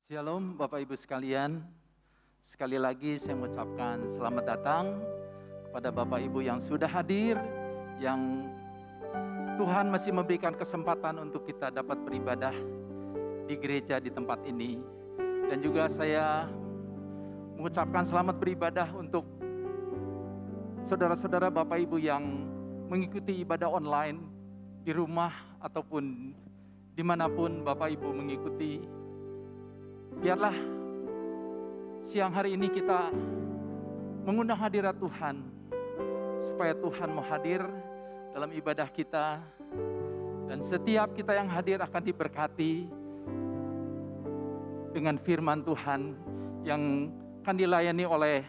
Shalom Bapak Ibu sekalian, sekali lagi saya mengucapkan selamat datang kepada Bapak Ibu yang sudah hadir, yang Tuhan masih memberikan kesempatan untuk kita dapat beribadah di gereja di tempat ini. Dan juga saya mengucapkan selamat beribadah untuk saudara-saudara Bapak Ibu yang mengikuti ibadah online di rumah ataupun dimanapun Bapak Ibu mengikuti. Biarlah siang hari ini kita mengundang hadirat Tuhan, supaya Tuhan mau hadir dalam ibadah kita, dan setiap kita yang hadir akan diberkati dengan firman Tuhan yang akan dilayani oleh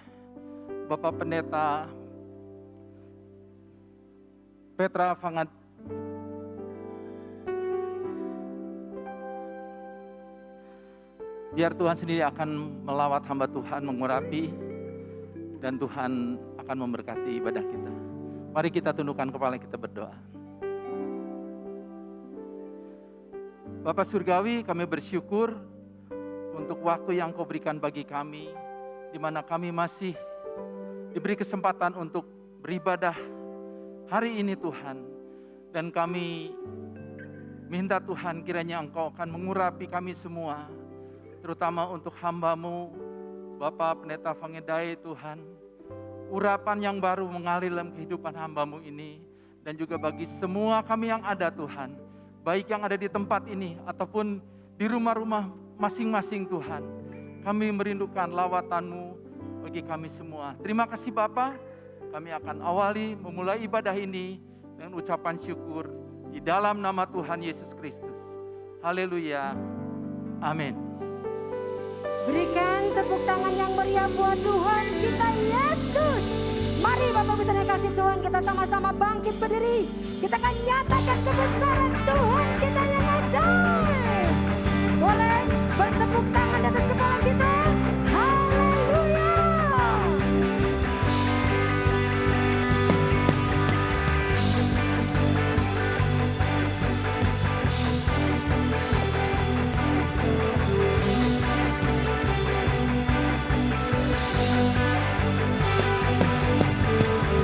Bapak Pendeta Petra Fangat. Biar Tuhan sendiri akan melawat hamba Tuhan, mengurapi, dan Tuhan akan memberkati ibadah kita. Mari kita tundukkan kepala, kita berdoa. Bapa Surgawi, kami bersyukur untuk waktu yang Kau berikan bagi kami, di mana kami masih diberi kesempatan untuk beribadah hari ini Tuhan. Dan kami minta Tuhan kiranya Engkau akan mengurapi kami semua, terutama untuk hamba-Mu, Bapak Pendeta Fangedai Tuhan. Urapan yang baru mengalir dalam kehidupan hamba-Mu ini, dan juga bagi semua kami yang ada Tuhan, baik yang ada di tempat ini ataupun di rumah-rumah masing-masing Tuhan. Kami merindukan lawatan-Mu bagi kami semua. Terima kasih Bapa, kami akan awali memulai ibadah ini dengan ucapan syukur di dalam nama Tuhan Yesus Kristus. Haleluya, amin. Berikan tepuk tangan yang meriah buat Tuhan kita Yesus. Mari Bapak Ibu yang kasih Tuhan, kita sama-sama bangkit berdiri. Kita akan nyatakan kebesaran Tuhan kita yang ajaib. Boleh bertepuk tangan di atas kepala kita. Haleluya.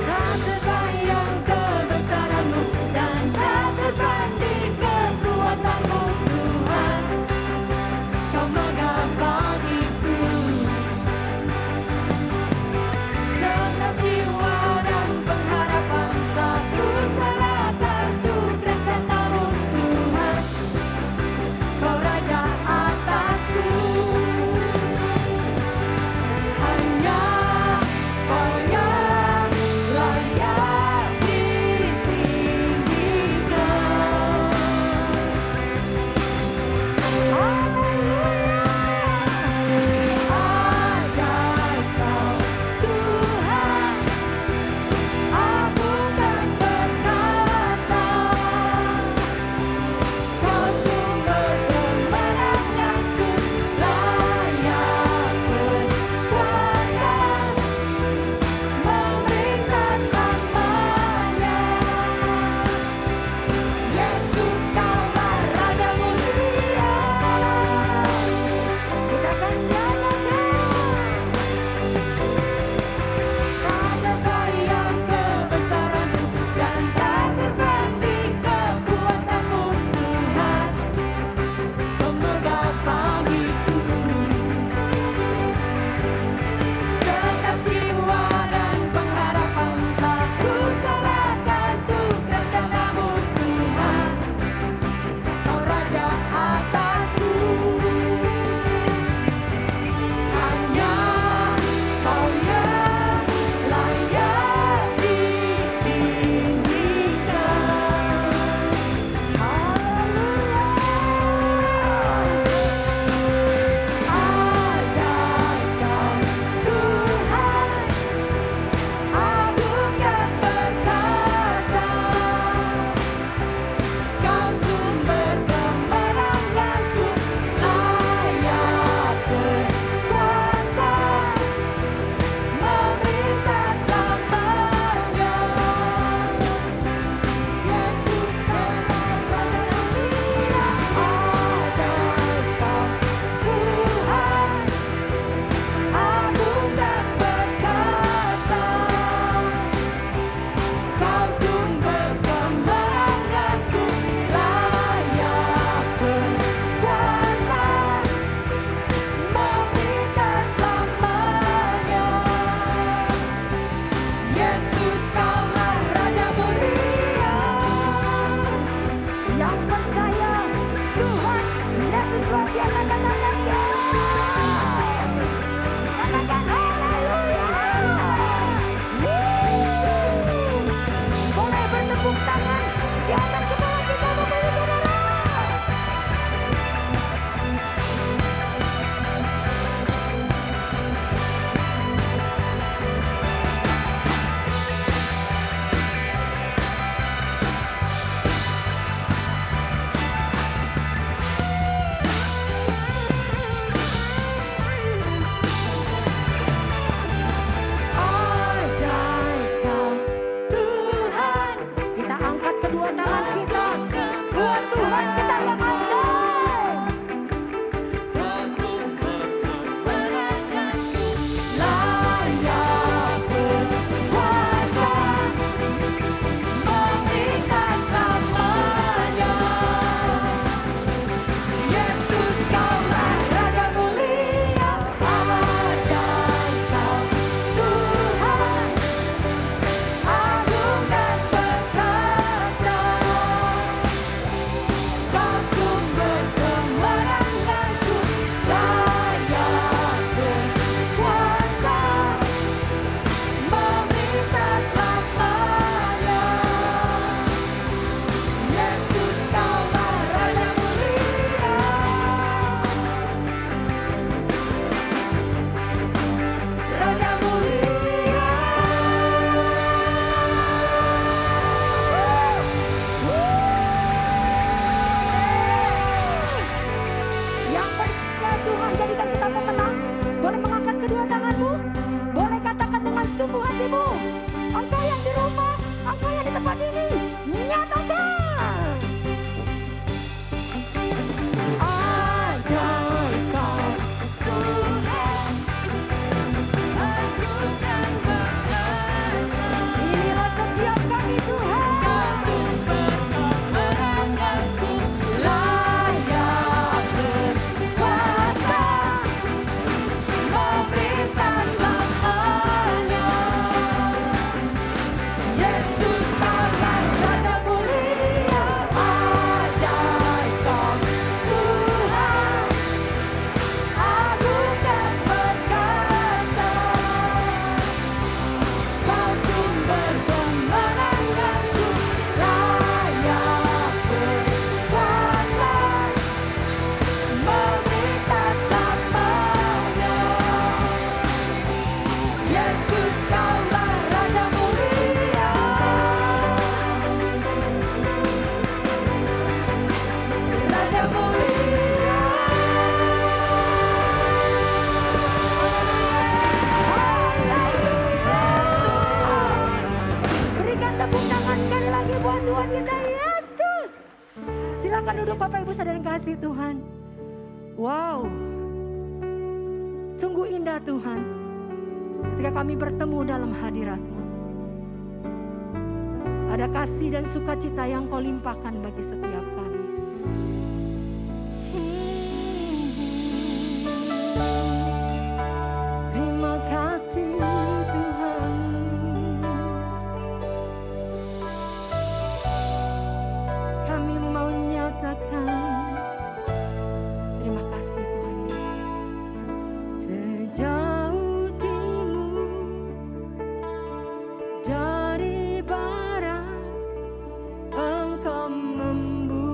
Tak terbayang kebesaran-Mu dan tak terbanding kekuatan-Mu Tuhan. Kau megah bagiku segenap jiwa dan pengharapan, tak ku serahkan untuk rencana-Mu Tuhan. Kau Raja atasku, hanya Kau yang layak ditinggikan. Haleluya. Ajaib Kau Tuhan, agung dan perkasa. Kau sumber kemenanganku, layak berkuasa, memerintah selamanya. Yesus Kaulah Raja mulia, biasa katakan ya. Katakan haleluya. Boleh bertepuk tangan di atas kepala kita Bapak Ibu Saudara. Ajaib Kau Tuhan, kita angkat kedua tangan kita buat Tuhan kita yang ajaib. Layak berkuasa, memberikan selamanya. Yesus Kaulah Raja mulia, ajaib Kau Tuhan, agung dan perkasa. Kau sumber kemenanganku, layak berkuasa, memerintah selamanya. Yesus Kaulah Raja mulia, Raja mulia. Yang percaya Tuhan jadikan kita pemenang. Boleh mengangkat kedua tanganmu. Boleh katakan dengan sungguh hatimu. Engkau yang di rumah, engkau yang di tempat ini, nyatakan. Ajaib Kau Tuhan, agung dan perkasa. Inilah setiap kami Tuhan. Kau sumber kemenanganku, layak berkuasa, memerintah selamanya. Yesus Kaulah Raja mulia, ajaib Kau Tuhan, agung dan perkasa. Kau sumber kemenanganku, layak berkuasa, memerintah selamanya. Yesus Kaulah Raja mulia, Raja mulia. Haleluya. Berikan tepuk tangan sekali lagi buat Tuhan kita Yesus. Silakan duduk Bapak Ibu Saudara yang kasih Tuhan. Wow, sungguh indah Tuhan ketika kami bertemu dalam hadirat-Mu. Ada kasih dan sukacita yang Kau limpahkan bagi setiap kami. Terima kasih Tuhan. Kami mau nyatakan terima kasih Tuhan Yesus. Sejauh timur dari barat, Engkau membuat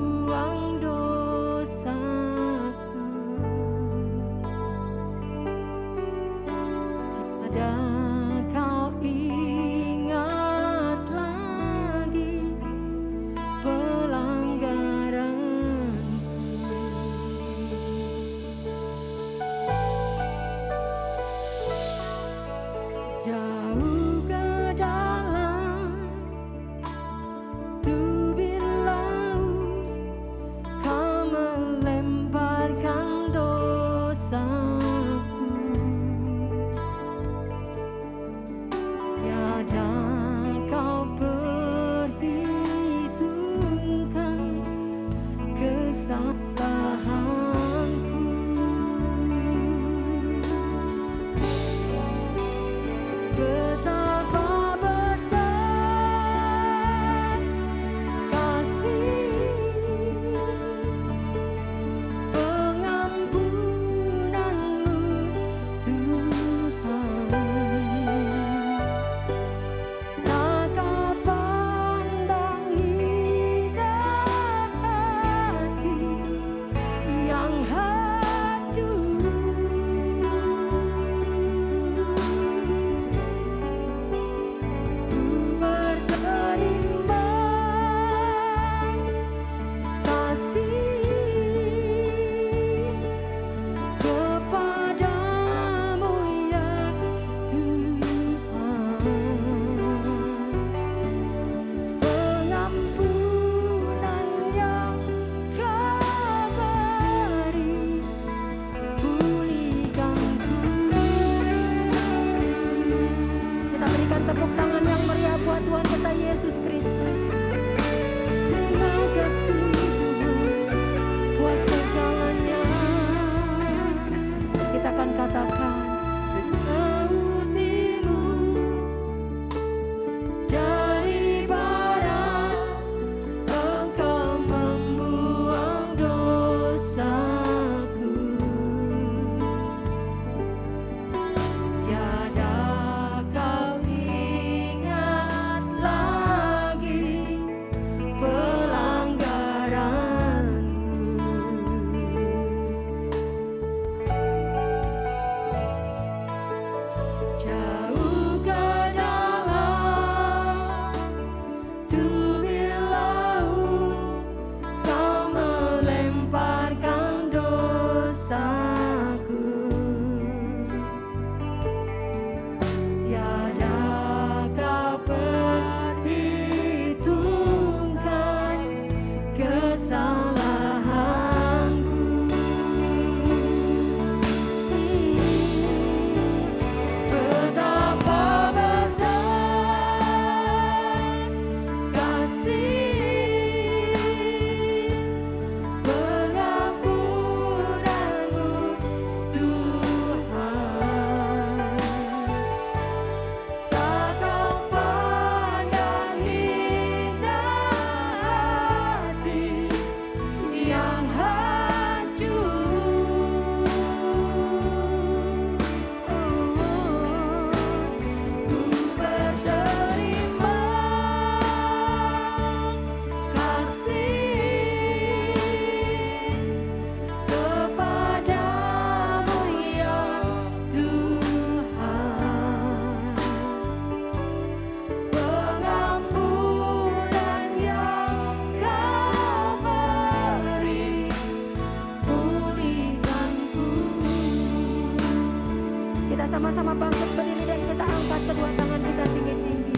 sama-sama bangkit berdiri dan kita angkat kedua tangan kita tinggi-tinggi.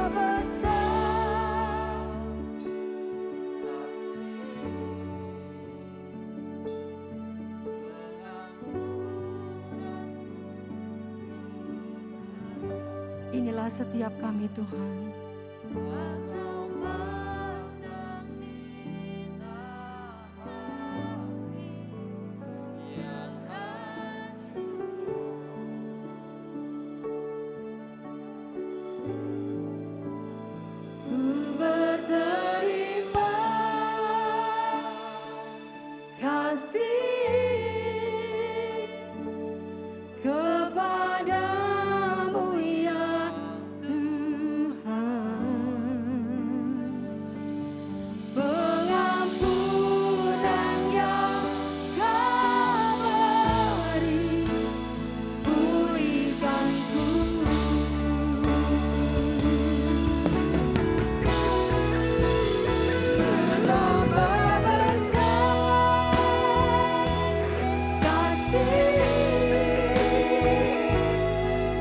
Besar inilah setiap kami Tuhan. Ku berterima kasih kepadamu ya Tuhan. Pengampunan yang Kau beri, pulihkanku. Betapa besar kasih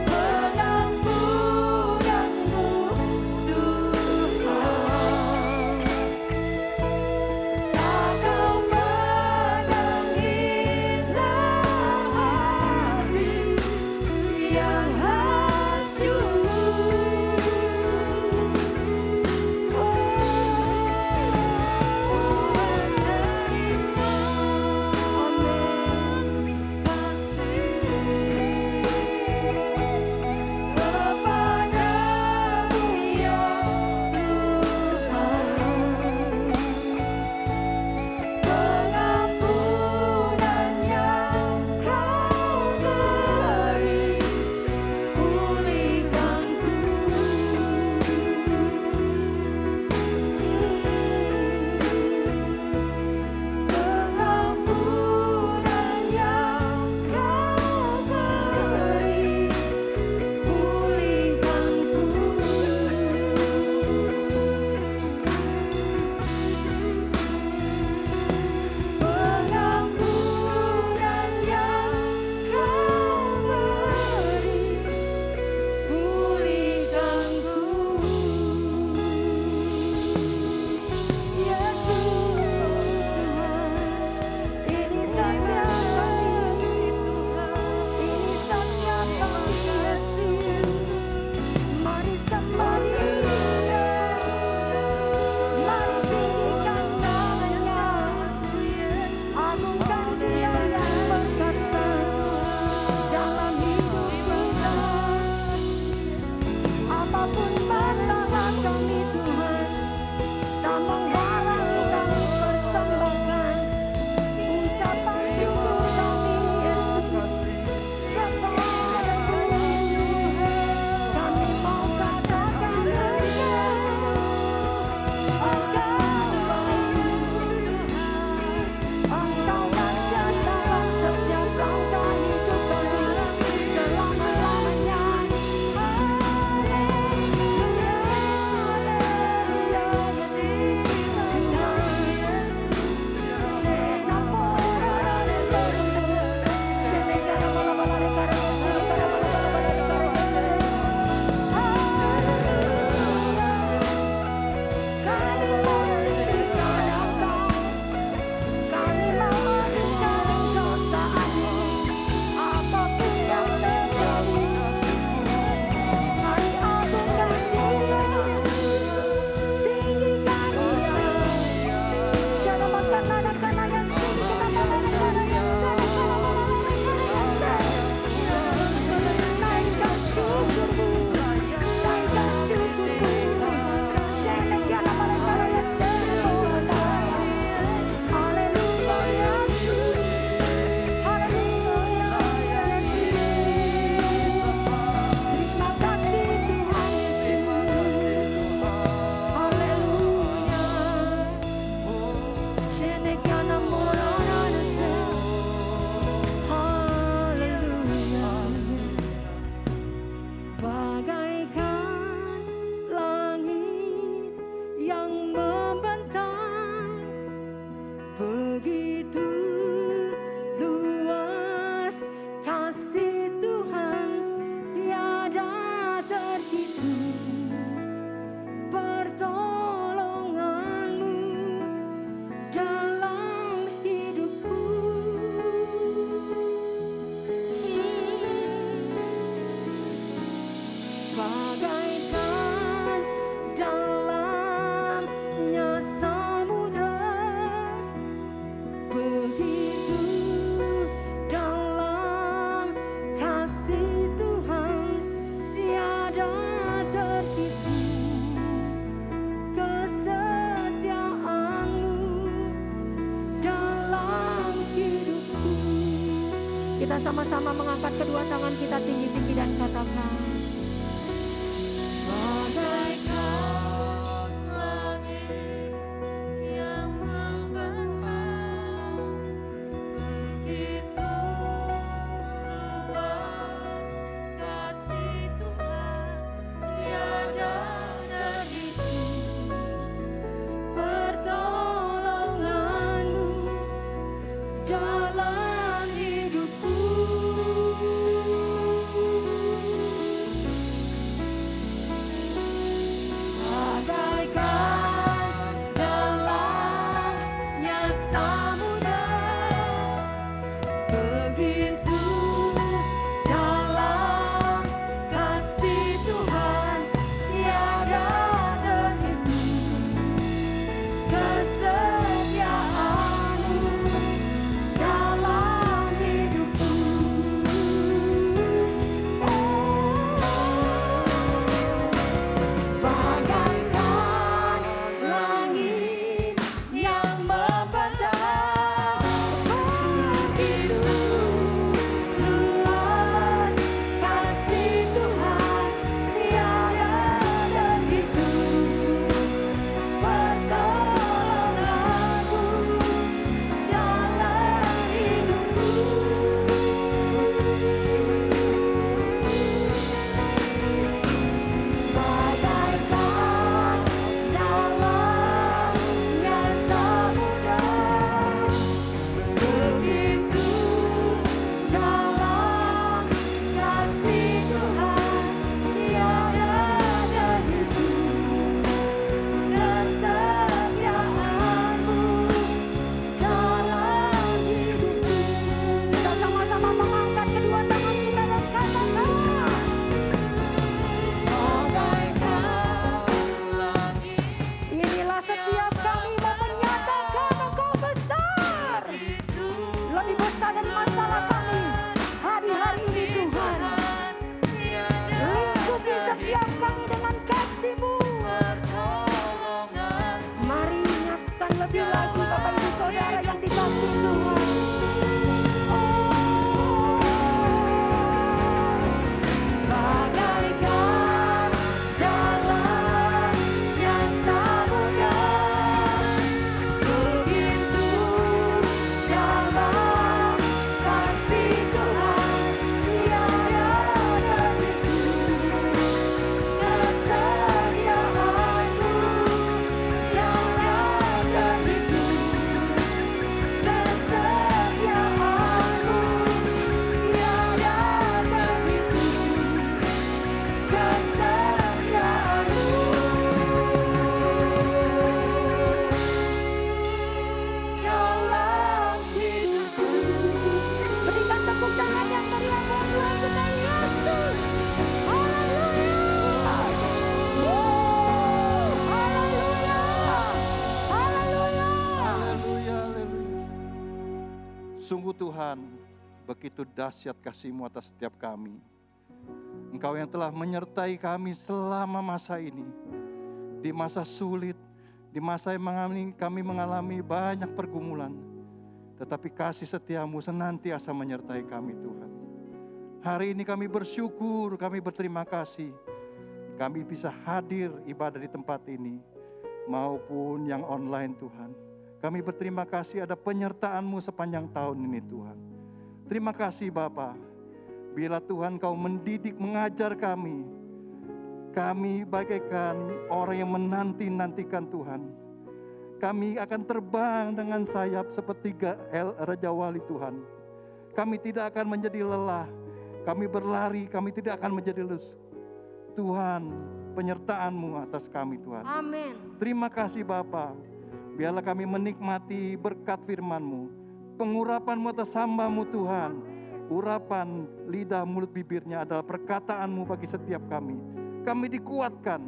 pengampunanmu Tuhan. Tak Kau pandang indah hati yang hancur. Ku berterima kasih Kita sama-sama mengangkat kedua tangan kita tinggi-tinggi dan katakan, bagaikan langit yang membentang, begitu luas kasih Tuhan, tiada terhitung pertolongan-Mu dalam hidupku. Bagaikan dalamnya samudera, begitu dalam kasih Tuhan, tiada terhitung kesetiaan-Mu dalam hidupku. Bagaikan langit yang membentang, begitu luas kasih Tuhan, tiada terhitung pertolongan-Mu dalam hidupku. Bagaikan dalamnya samudera, begitu dalam kasih Tuhan, tiada terhitung kesetiaan-Mu dalam hidupku. Kita sama-sama mengangkat kedua tangan kita dan katakan, inilah setiap kami mau menyatakan Engkau besar, lebih besar dari masalah kami hari-hari ini Tuhan. Lingkupi setiap kami dengan kasih-Mu. Mari ingatkan lebih lagi Bapak Ibu Saudara yang dikasihi Tuhan. Bagaikan dalamnya samudera, begitu dalam kasih Tuhan, tiada terhitung kesetiaan-Mu, tiada terhitung kesetiaan-Mu, tiada terhitung kesetiaan-Mu dalam hidupku. Berikan tepuk tangan yang meriah buat Tuhan kita Yesus. Haleluya. Haleluya. Haleluya. Haleluya, haleluya. Sungguh Tuhan, begitu dahsyat kasih-Mu atas setiap kami. Engkau yang telah menyertai kami selama masa ini. Di masa sulit, di masa yang kami mengalami banyak pergumulan. Tetapi kasih setia-Mu senantiasa menyertai kami Tuhan. Hari ini kami bersyukur, kami berterima kasih. Kami bisa hadir ibadah di tempat ini maupun yang online Tuhan. Kami berterima kasih ada penyertaan-Mu sepanjang tahun ini Tuhan. Terima kasih Bapa. Bila Tuhan Kau mendidik, mengajar kami bagaikan orang yang menanti-nantikan Tuhan. Kami akan terbang dengan sayap seperti Raja Wali Tuhan. Kami tidak akan menjadi lelah. Kami berlari, kami tidak akan menjadi lesu. Tuhan, penyertaan-Mu atas kami Tuhan. Amin. Terima kasih Bapa. Biarlah kami menikmati berkat firman-Mu. Pengurapan-Mu atas hamba-Mu Tuhan. Urapan lidah mulut bibirnya adalah perkataan-Mu bagi setiap kami. Kami dikuatkan,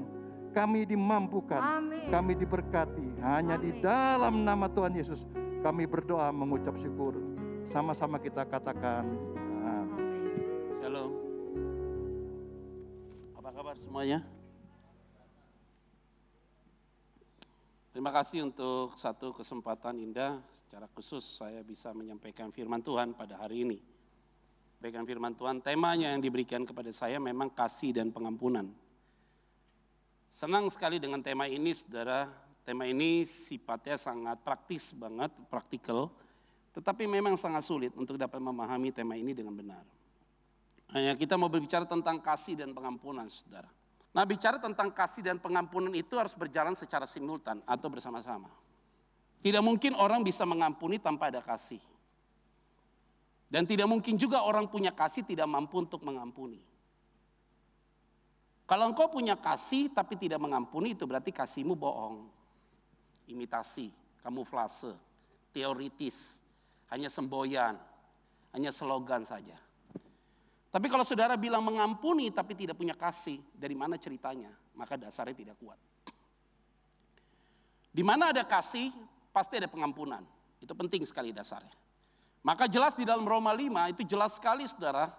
kami dimampukan, Amin. kami diberkati. Hanya di Amin. dalam nama Tuhan Yesus kami berdoa mengucap syukur. Sama-sama kita katakan amin. Shalom. Apa kabar semuanya? Terima kasih untuk satu kesempatan indah. Secara khusus saya bisa menyampaikan firman Tuhan pada hari ini. Bagian firman Tuhan, temanya yang diberikan kepada saya memang kasih dan pengampunan. Senang sekali dengan tema ini, saudara. Tema ini sifatnya sangat praktis banget, praktikal. Tetapi memang sangat sulit untuk dapat memahami tema ini dengan benar. Hanya kita mau berbicara tentang kasih dan pengampunan, saudara. Nah, bicara tentang kasih dan pengampunan itu harus berjalan secara simultan atau bersama-sama. Tidak mungkin orang bisa mengampuni tanpa ada kasih. Dan tidak mungkin juga orang punya kasih tidak mampu untuk mengampuni. Kalau engkau punya kasih tapi tidak mengampuni, itu berarti kasihmu bohong. Imitasi, kamuflase, teoritis, hanya semboyan, hanya slogan saja. Tapi kalau saudara bilang mengampuni tapi tidak punya kasih, dari mana ceritanya? Maka dasarnya tidak kuat. Di mana ada kasih, pasti ada pengampunan. Itu penting sekali dasarnya. Maka jelas di dalam Roma 5 itu jelas sekali, saudara.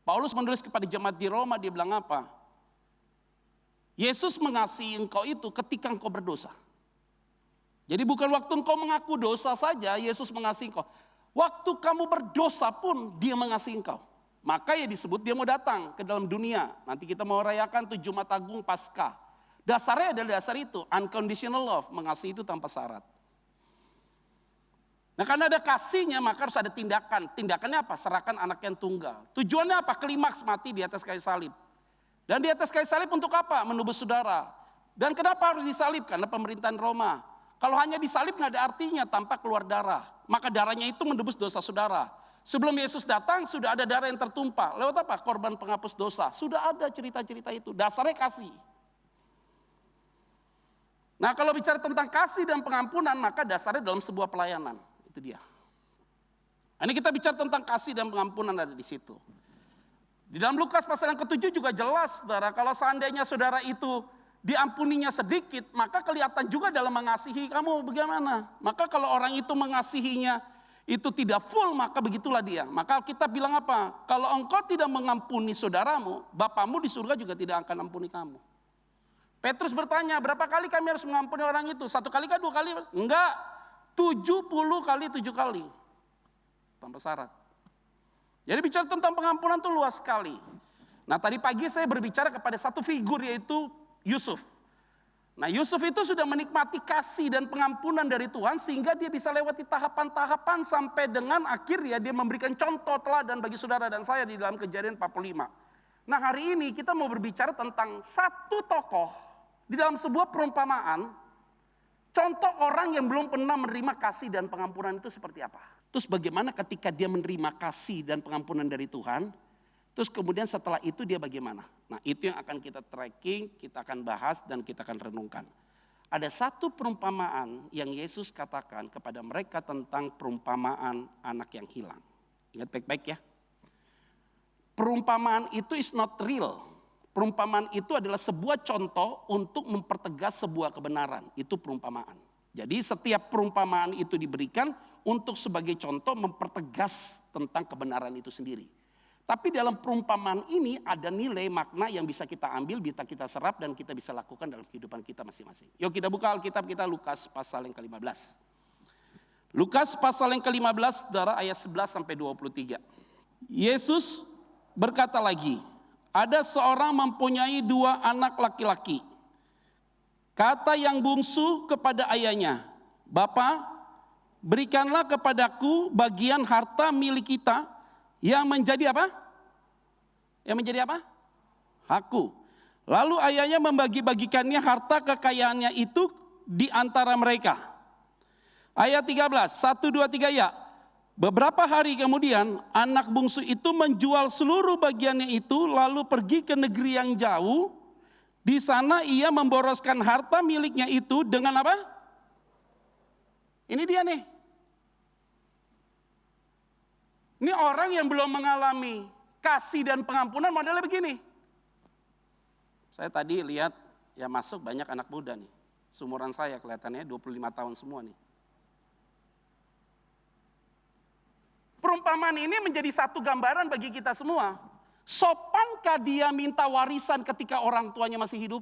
Paulus menulis kepada jemaat di Roma, dia bilang apa? Yesus mengasihi engkau itu ketika engkau berdosa. Jadi bukan waktu engkau mengaku dosa saja Yesus mengasihi engkau. Waktu kamu berdosa pun dia mengasihi engkau. Maka ya disebut dia mau datang ke dalam dunia. Nanti kita mau rayakan tuh Jumat Agung Paskah. Dasarnya adalah dasar itu, unconditional love, mengasihi itu tanpa syarat. Nah, karena ada kasihnya maka harus ada tindakan. Tindakannya apa? Serahkan anak yang tunggal. Tujuannya apa? Klimaks mati di atas kayu salib. Dan di atas kayu salib untuk apa? Menebus saudara. Dan kenapa harus disalib? Karena pemerintahan Roma. Kalau hanya disalib nggak ada artinya tanpa keluar darah. Maka darahnya itu menebus dosa saudara. Sebelum Yesus datang sudah ada darah yang tertumpah. Lewat apa? Korban penghapus dosa. Sudah ada cerita-cerita itu. Dasarnya kasih. Nah, kalau bicara tentang kasih dan pengampunan maka dasarnya dalam sebuah pelayanan. Itu dia. Ini kita bicara tentang kasih dan pengampunan ada di situ. Di dalam Lukas pasal yang ke-7 juga jelas, saudara, kalau seandainya saudara itu diampuninya sedikit, maka kelihatan juga dalam mengasihi kamu bagaimana. Maka kalau orang itu mengasihinya itu tidak full, maka begitulah dia. Maka kita bilang apa? Kalau engkau tidak mengampuni saudaramu, Bapamu di surga juga tidak akan ampuni kamu. Petrus bertanya, berapa kali kami harus mengampuni orang itu? 1 kali kah 2 kali? Enggak, 70 kali 7 kali. Tanpa syarat. Jadi bicara tentang pengampunan itu luas sekali. Nah, tadi pagi saya berbicara kepada satu figur yaitu Yusuf. Nah, Yusuf itu sudah menikmati kasih dan pengampunan dari Tuhan sehingga dia bisa lewati tahapan-tahapan sampai dengan akhirnya dia memberikan contoh teladan bagi saudara dan saya di dalam Kejadian 45. Nah, hari ini kita mau berbicara tentang satu tokoh di dalam sebuah perumpamaan. Contoh orang yang belum pernah menerima kasih dan pengampunan itu seperti apa? Terus bagaimana ketika dia menerima kasih dan pengampunan dari Tuhan? Terus kemudian setelah itu dia bagaimana? Nah, itu yang akan kita tracking, kita akan bahas dan kita akan renungkan. Ada satu perumpamaan yang Yesus katakan kepada mereka tentang perumpamaan anak yang hilang. Ingat baik-baik ya. Perumpamaan itu is not real. Perumpamaan itu adalah sebuah contoh untuk mempertegas sebuah kebenaran. Itu perumpamaan. Jadi setiap perumpamaan itu diberikan untuk sebagai contoh mempertegas tentang kebenaran itu sendiri. Tapi dalam perumpamaan ini ada nilai makna yang bisa kita ambil, bisa kita serap dan kita bisa lakukan dalam kehidupan kita masing-masing. Yuk kita buka Alkitab kita Lukas pasal yang ke-15. Lukas pasal yang ke-15 saudara ayat 11 sampai 23. Yesus berkata lagi, ada seorang mempunyai 2 anak laki-laki. Kata yang bungsu kepada ayahnya, Bapa, berikanlah kepadaku bagian harta milik kita yang menjadi apa? Yang menjadi apa? Hakku. Lalu ayahnya membagi-bagikannya harta kekayaannya itu di antara mereka. Ayat 13, 1, 2, 3 ya. Beberapa hari kemudian anak bungsu itu menjual seluruh bagiannya itu lalu pergi ke negeri yang jauh. Di sana ia memboroskan harta miliknya itu dengan apa? Ini dia nih. Ini orang yang belum mengalami kasih dan pengampunan modelnya begini. Saya tadi lihat ya masuk banyak anak muda nih. Seumuran saya kelihatannya 25 tahun semua nih. Perumpamaan ini menjadi satu gambaran bagi kita semua. Sopankah dia minta warisan ketika orang tuanya masih hidup?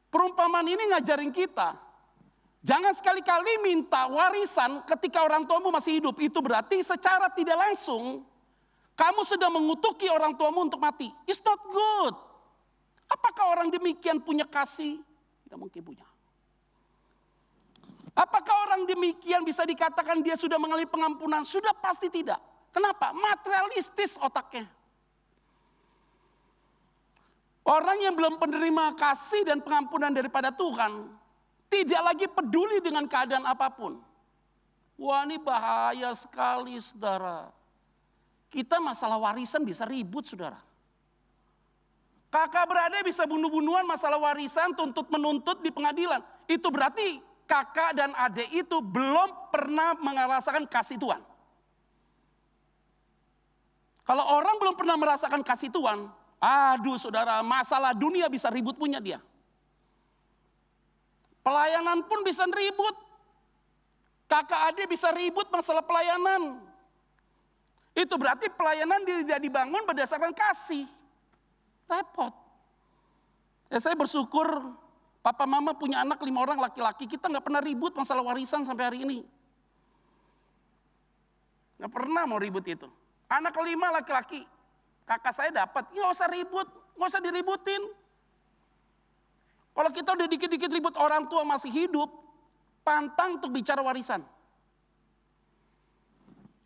Perumpamaan ini ngajarin kita. Jangan sekali-kali minta warisan ketika orang tuamu masih hidup. Itu berarti secara tidak langsung kamu sedang mengutuki orang tuamu untuk mati. It's not good. Apakah orang demikian punya kasih? Tidak mungkin punya. Apakah orang demikian bisa dikatakan dia sudah mengalami pengampunan? Sudah pasti tidak. Kenapa? Materialistis otaknya. Orang yang belum penerima kasih dan pengampunan daripada Tuhan, tidak lagi peduli dengan keadaan apapun. Wah, ini bahaya sekali, saudara. Kita masalah warisan bisa ribut, saudara. Kakak beradik bisa bunuh-bunuhan masalah warisan, tuntut-menuntut di pengadilan. Itu berarti kakak dan adik itu belum pernah merasakan kasih Tuhan. Kalau orang belum pernah merasakan kasih Tuhan, aduh saudara, masalah dunia bisa ribut punya dia. Pelayanan pun bisa ribut. Kakak adik bisa ribut masalah pelayanan. Itu berarti pelayanan tidak dibangun berdasarkan kasih. Repot. Saya bersyukur papa mama punya anak 5 orang laki-laki. Kita gak pernah ribut masalah warisan sampai hari ini. Gak pernah mau ribut itu. Anak 5 laki-laki. Kakak saya dapat, gak usah ribut, gak usah diributin. Kalau kita udah dikit-dikit ribut orang tua masih hidup, pantang untuk bicara warisan.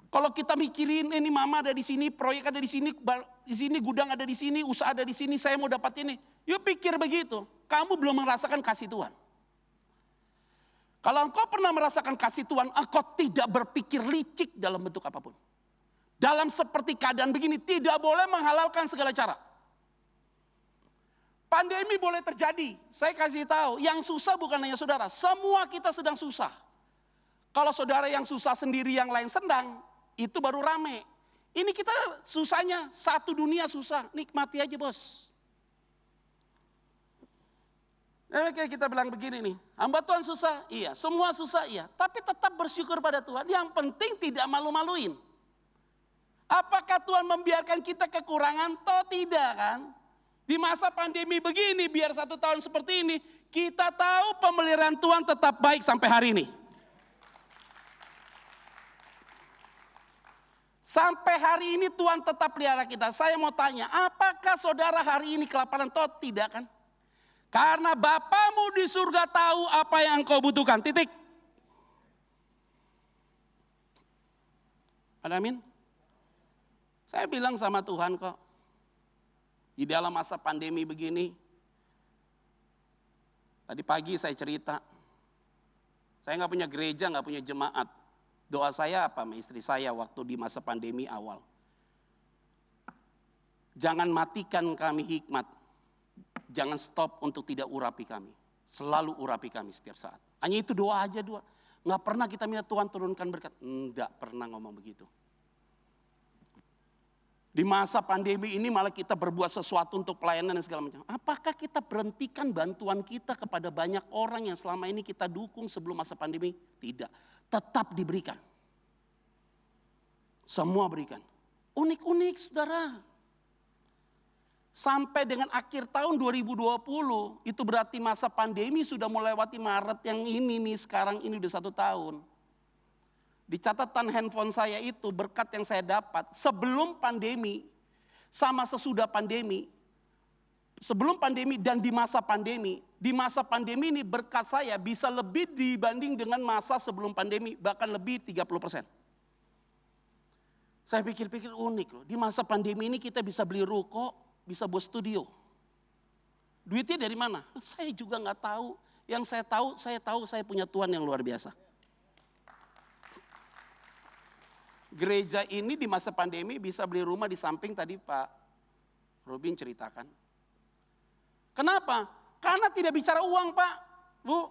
Kalau kita mikirin ini mama ada di sini, proyek ada di sini gudang ada di sini, usaha ada di sini, saya mau dapat ini. Yuk pikir begitu, kamu belum merasakan kasih Tuhan. Kalau engkau pernah merasakan kasih Tuhan, engkau tidak berpikir licik dalam bentuk apapun. Dalam seperti keadaan begini, tidak boleh menghalalkan segala cara. Pandemi boleh terjadi, saya kasih tahu, yang susah bukan hanya saudara, semua kita sedang susah. Kalau saudara yang susah sendiri, yang lain senang, itu baru rame. Ini kita susahnya, satu dunia susah, nikmati aja bos. Nah, kayak kita bilang begini nih, hamba Tuhan susah, iya, semua susah, iya. Tapi tetap bersyukur pada Tuhan, yang penting tidak malu-maluin. Apakah Tuhan membiarkan kita kekurangan? Toh tidak kan? Di masa pandemi begini, biar 1 tahun seperti ini, kita tahu pemeliharaan Tuhan tetap baik sampai hari ini. Sampai hari ini Tuhan tetap pelihara kita. Saya mau tanya, apakah saudara hari ini kelaparan? Toh tidak kan? Karena Bapamu di surga tahu apa yang engkau butuhkan. Titik. Amin. Saya bilang sama Tuhan kok. Di dalam masa pandemi begini, tadi pagi saya cerita, saya nggak punya gereja, nggak punya jemaat. Doa saya apa sama istri saya waktu di masa pandemi awal. Jangan matikan kami hikmat, jangan stop untuk tidak urapi kami. Selalu urapi kami setiap saat. Hanya itu doa aja doa. Nggak pernah kita minta Tuhan turunkan berkat. Nggak pernah ngomong begitu. Di masa pandemi ini malah kita berbuat sesuatu untuk pelayanan dan segala macam. Apakah kita berhentikan bantuan kita kepada banyak orang yang selama ini kita dukung sebelum masa pandemi? Tidak. Tetap diberikan. Semua berikan. Unik-unik saudara. Sampai dengan akhir tahun 2020, itu berarti masa pandemi sudah melewati Maret yang ini nih, sekarang ini udah 1 tahun. Di catatan handphone saya itu berkat yang saya dapat sebelum pandemi sama sesudah pandemi. Sebelum pandemi dan di masa pandemi. Di masa pandemi ini berkat saya bisa lebih dibanding dengan masa sebelum pandemi. Bahkan lebih 30%. Saya pikir-pikir unik loh. Di masa pandemi ini kita bisa beli ruko, bisa buat studio. Duitnya dari mana? Saya juga nggak tahu. Yang saya tahu saya punya Tuhan yang luar biasa. Gereja ini di masa pandemi bisa beli rumah di samping tadi Pak Robin ceritakan. Kenapa? Karena tidak bicara uang Pak, Bu.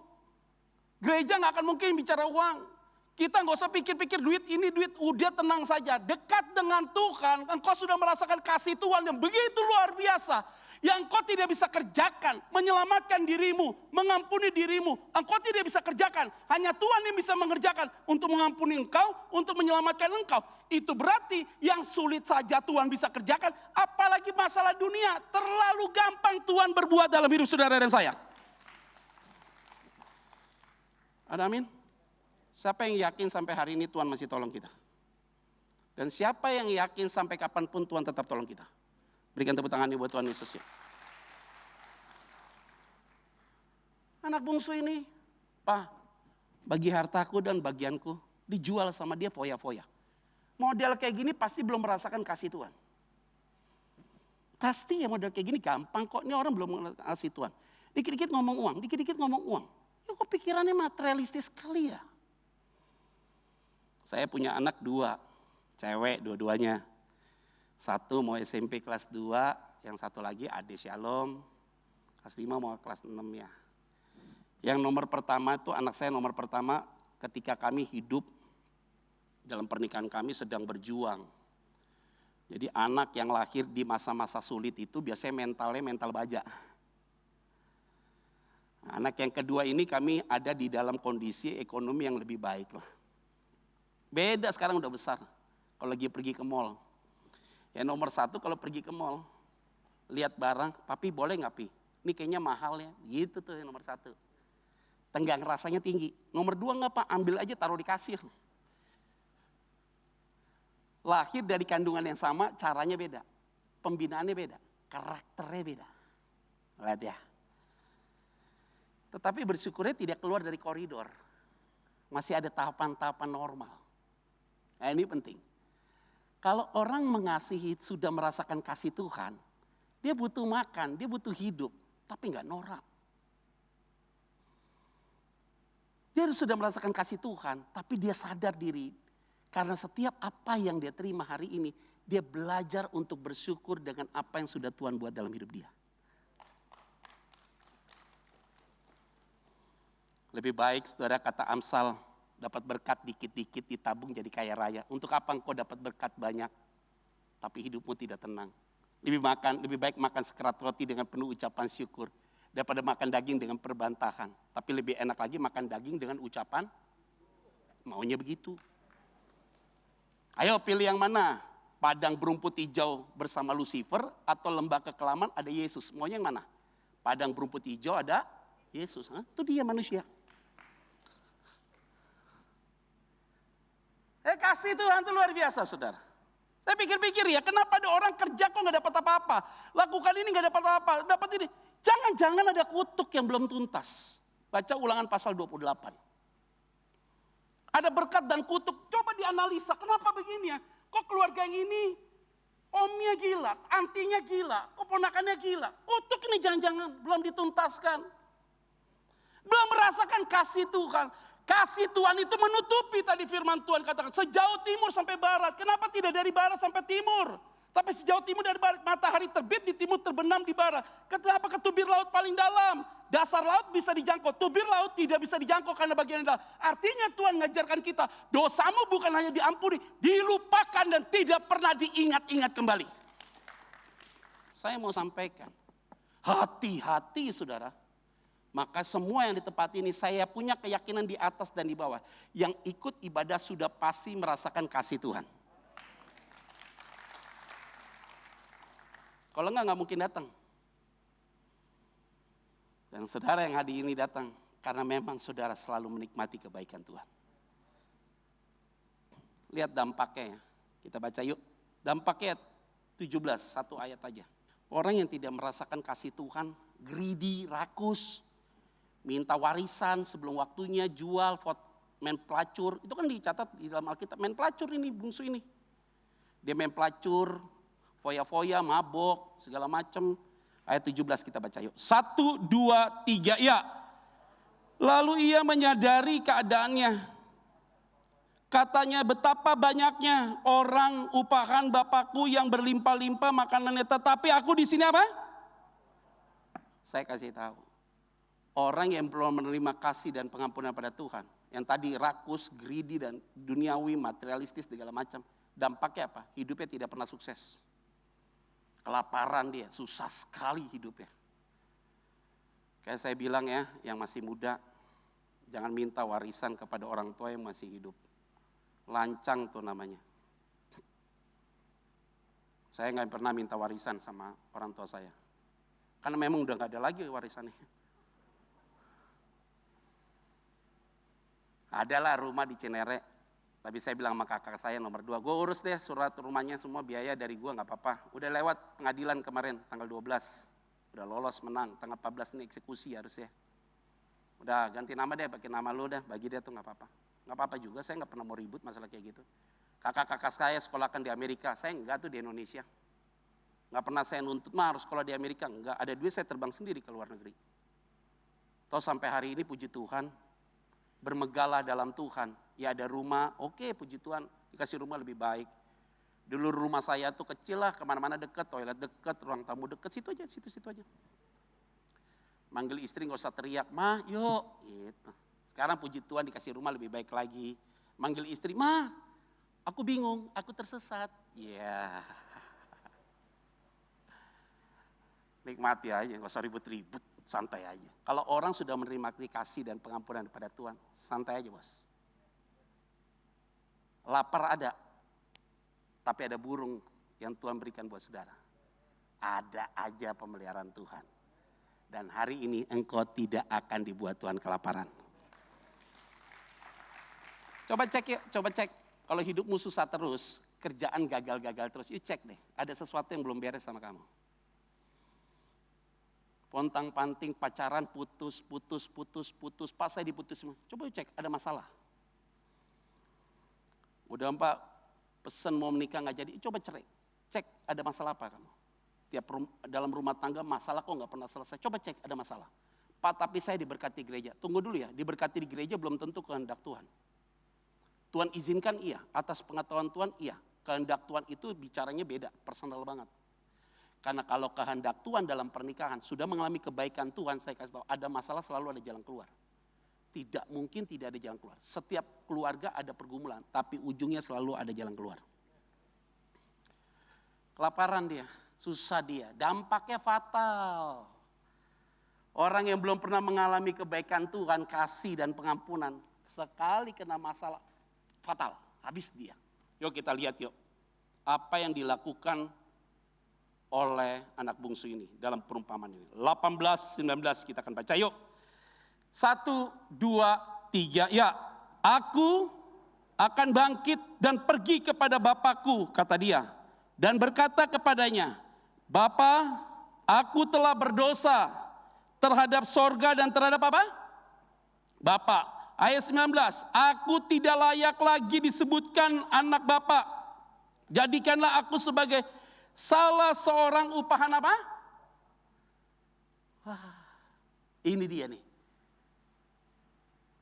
Gereja gak akan mungkin bicara uang. Kita gak usah pikir-pikir duit ini, duit udah tenang saja. Dekat dengan Tuhan, engkau sudah merasakan kasih Tuhan yang begitu luar biasa. Yang engkau tidak bisa kerjakan, menyelamatkan dirimu, mengampuni dirimu. Engkau tidak bisa kerjakan, hanya Tuhan yang bisa mengerjakan untuk mengampuni engkau, untuk menyelamatkan engkau. Itu berarti yang sulit saja Tuhan bisa kerjakan, apalagi masalah dunia. Terlalu gampang Tuhan berbuat dalam hidup saudara dan saya. Ada amin? Siapa yang yakin sampai hari ini Tuhan masih tolong kita? Dan siapa yang yakin sampai kapanpun Tuhan tetap tolong kita? Berikan tepuk tangan buat Tuhan Yesus ya. Anak bungsu ini, Pak, bagi hartaku dan bagianku dijual sama dia foya-foya. Model kayak gini pasti belum merasakan kasih Tuhan. Pasti ya model kayak gini gampang kok, ini orang belum kasih Tuhan. Dikit-dikit ngomong uang, dikit-dikit ngomong uang. Ya kok pikirannya materialistis sekali ya. Saya punya anak 2, cewek dua-duanya. Satu mau SMP kelas 2, yang satu lagi Ade Shalom, kelas 5 mau kelas 6 ya. Yang nomor pertama itu anak saya nomor pertama ketika kami hidup dalam pernikahan kami sedang berjuang. Jadi anak yang lahir di masa-masa sulit itu biasanya mentalnya mental baja. Anak yang kedua ini kami ada di dalam kondisi ekonomi yang lebih baik lah. Beda sekarang udah besar. Kalau lagi pergi ke mall. Ya nomor 1 kalau pergi ke mall. Lihat barang, papi boleh nggak pi? Ini kayaknya mahal ya. Gitu tuh yang nomor 1. Tenggang rasanya tinggi. Nomor 2 nggak pak? Ambil aja taruh di kasir. Lahir dari kandungan yang sama, caranya beda. Pembinaannya beda. Karakternya beda. Lihat ya. Tetapi bersyukurnya tidak keluar dari koridor. Masih ada tahapan-tahapan normal. Nah ini penting. Kalau orang mengasihi, sudah merasakan kasih Tuhan, dia butuh makan, dia butuh hidup, tapi enggak norak. Dia sudah merasakan kasih Tuhan, tapi dia sadar diri. Karena setiap apa yang dia terima hari ini, dia belajar untuk bersyukur dengan apa yang sudah Tuhan buat dalam hidup dia. Lebih baik saudara kata Amsal, dapat berkat dikit-dikit ditabung jadi kaya raya. Untuk apa engkau dapat berkat banyak, tapi hidupmu tidak tenang. Lebih baik makan sekerat roti dengan penuh ucapan syukur, daripada makan daging dengan perbantahan. Tapi lebih enak lagi makan daging dengan ucapan, maunya begitu. Ayo pilih yang mana? Padang berumput hijau bersama Lucifer atau lembah kekelaman ada Yesus. Maunya yang mana? Padang berumput hijau ada Yesus. Itu dia manusia. Kasih Tuhan itu luar biasa saudara. Saya pikir-pikir ya, kenapa ada orang kerja kok gak dapat apa-apa. Lakukan ini gak dapat apa-apa, dapat ini. Jangan-jangan ada kutuk yang belum tuntas. Baca Ulangan pasal 28. Ada berkat dan kutuk, coba dianalisa, kenapa begini ya? Kok keluarga yang ini, omnya gila, antinya gila, keponakannya gila. Kutuk ini jangan-jangan belum dituntaskan. Belum merasakan kasih Tuhan. Kasih Tuhan itu menutupi tadi firman Tuhan katakan. Sejauh timur sampai barat. Kenapa tidak dari barat sampai timur? Tapi sejauh timur dari barat. Matahari terbit di timur terbenam di barat. Kenapa ke tubir laut paling dalam? Dasar laut bisa dijangkau. Tubir laut tidak bisa dijangkau karena bagian dalam. Artinya Tuhan mengajarkan kita. Dosamu bukan hanya diampuni. Dilupakan dan tidak pernah diingat-ingat kembali. Saya mau sampaikan. Hati-hati saudara. Maka semua yang di tempat ini saya punya keyakinan di atas dan di bawah. Yang ikut ibadah sudah pasti merasakan kasih Tuhan. Kalau enggak mungkin datang. Dan saudara yang hari ini datang. Karena memang saudara selalu menikmati kebaikan Tuhan. Lihat dampaknya ya. Kita baca yuk. Dampaknya 17, satu ayat aja. Orang yang tidak merasakan kasih Tuhan, greedy, rakus, minta warisan sebelum waktunya, jual, main pelacur. Itu kan dicatat di dalam Alkitab, main pelacur ini, bungsu ini. Dia main pelacur, foya-foya, mabok, segala macam. Ayat 17 kita baca yuk. 1, 2, 3, ya. Lalu ia menyadari keadaannya. Katanya betapa banyaknya orang upahan Bapakku yang berlimpah-limpah makanannya. Tetapi aku di sini apa? Saya kasih tahu. Orang yang belum menerima kasih dan pengampunan pada Tuhan. Yang tadi rakus, greedy dan duniawi, materialistis segala macam. Dampaknya apa? Hidupnya tidak pernah sukses. Kelaparan dia, susah sekali hidupnya. Kayak saya bilang ya, yang masih muda. Jangan minta warisan kepada orang tua yang masih hidup. Lancang tuh namanya. Saya gak pernah minta warisan sama orang tua saya. Karena memang udah gak ada lagi warisannya. Adalah rumah di Cinere. Tapi saya bilang sama kakak saya nomor 2, gue urus deh surat rumahnya semua, biaya dari gue gak apa-apa. Udah lewat pengadilan kemarin tanggal 12. Udah lolos menang, tanggal 14 ini eksekusi harusnya. Udah ganti nama deh, pakai nama lu dah, bagi dia tuh gak apa-apa. Gak apa-apa juga, saya gak pernah mau ribut masalah kayak gitu. Kakak-kakak saya sekolahkan di Amerika, saya enggak tuh di Indonesia. Gak pernah saya nuntut mah harus sekolah di Amerika, enggak. Ada duit saya terbang sendiri ke luar negeri. Toh sampai hari ini puji Tuhan, bermegalah dalam Tuhan. Ya ada rumah, oke puji Tuhan, dikasih rumah lebih baik. Dulu rumah saya tuh kecil lah, kemana-mana deket, toilet deket, ruang tamu deket, situ aja. Manggil istri gak usah teriak, "Ma, yuk." Gitu. Sekarang puji Tuhan dikasih rumah lebih baik lagi. Manggil istri, "Ma, aku bingung, aku tersesat." Ya. Nikmati aja, gak usah ribut-ribut, santai aja. Kalau orang sudah menerima kasih dan pengampunan daripada Tuhan, santai aja bos. Lapar ada, tapi ada burung yang Tuhan berikan buat saudara. Ada aja pemeliharaan Tuhan. Dan hari ini engkau tidak akan dibuat Tuhan kelaparan. Coba cek yuk, coba cek. Kalau hidupmu susah terus, kerjaan gagal-gagal terus, yuk cek deh. Ada sesuatu yang belum beres sama kamu. Pontang-panting, pacaran, putus. Pas saya diputus semua. Coba yuk cek, ada masalah. Udah Mbak, pesen mau menikah gak jadi, coba cerai. Cek ada masalah apa kamu. Dalam rumah tangga masalah kok gak pernah selesai. Coba cek ada masalah. Pak, tapi saya diberkati gereja. Tunggu dulu ya, diberkati di gereja belum tentu kehendak Tuhan. Tuhan izinkan iya, atas pengetahuan Tuhan iya. Kehendak Tuhan itu bicaranya beda, personal banget. Karena kalau kehendak Tuhan dalam pernikahan sudah mengalami kebaikan Tuhan, saya kasih tahu ada masalah selalu ada jalan keluar. Tidak mungkin tidak ada jalan keluar. Setiap keluarga ada pergumulan, tapi ujungnya selalu ada jalan keluar. Kelaparan dia, susah dia, dampaknya fatal. Orang yang belum pernah mengalami kebaikan Tuhan, kasih dan pengampunan, sekali kena masalah fatal, habis dia. Yuk kita lihat yuk, apa yang dilakukan oleh anak bungsu ini dalam perumpamaan ini. 18-19 kita akan baca yuk. 1, 2, 3, ya, aku akan bangkit dan pergi kepada bapakku, kata dia. Dan berkata kepadanya, "Bapa, aku telah berdosa terhadap sorga dan terhadap apa? Bapa." Ayat 19, "Aku tidak layak lagi disebutkan anak Bapa. Jadikanlah aku sebagai salah seorang upahan apa?" Wah, ini dia nih.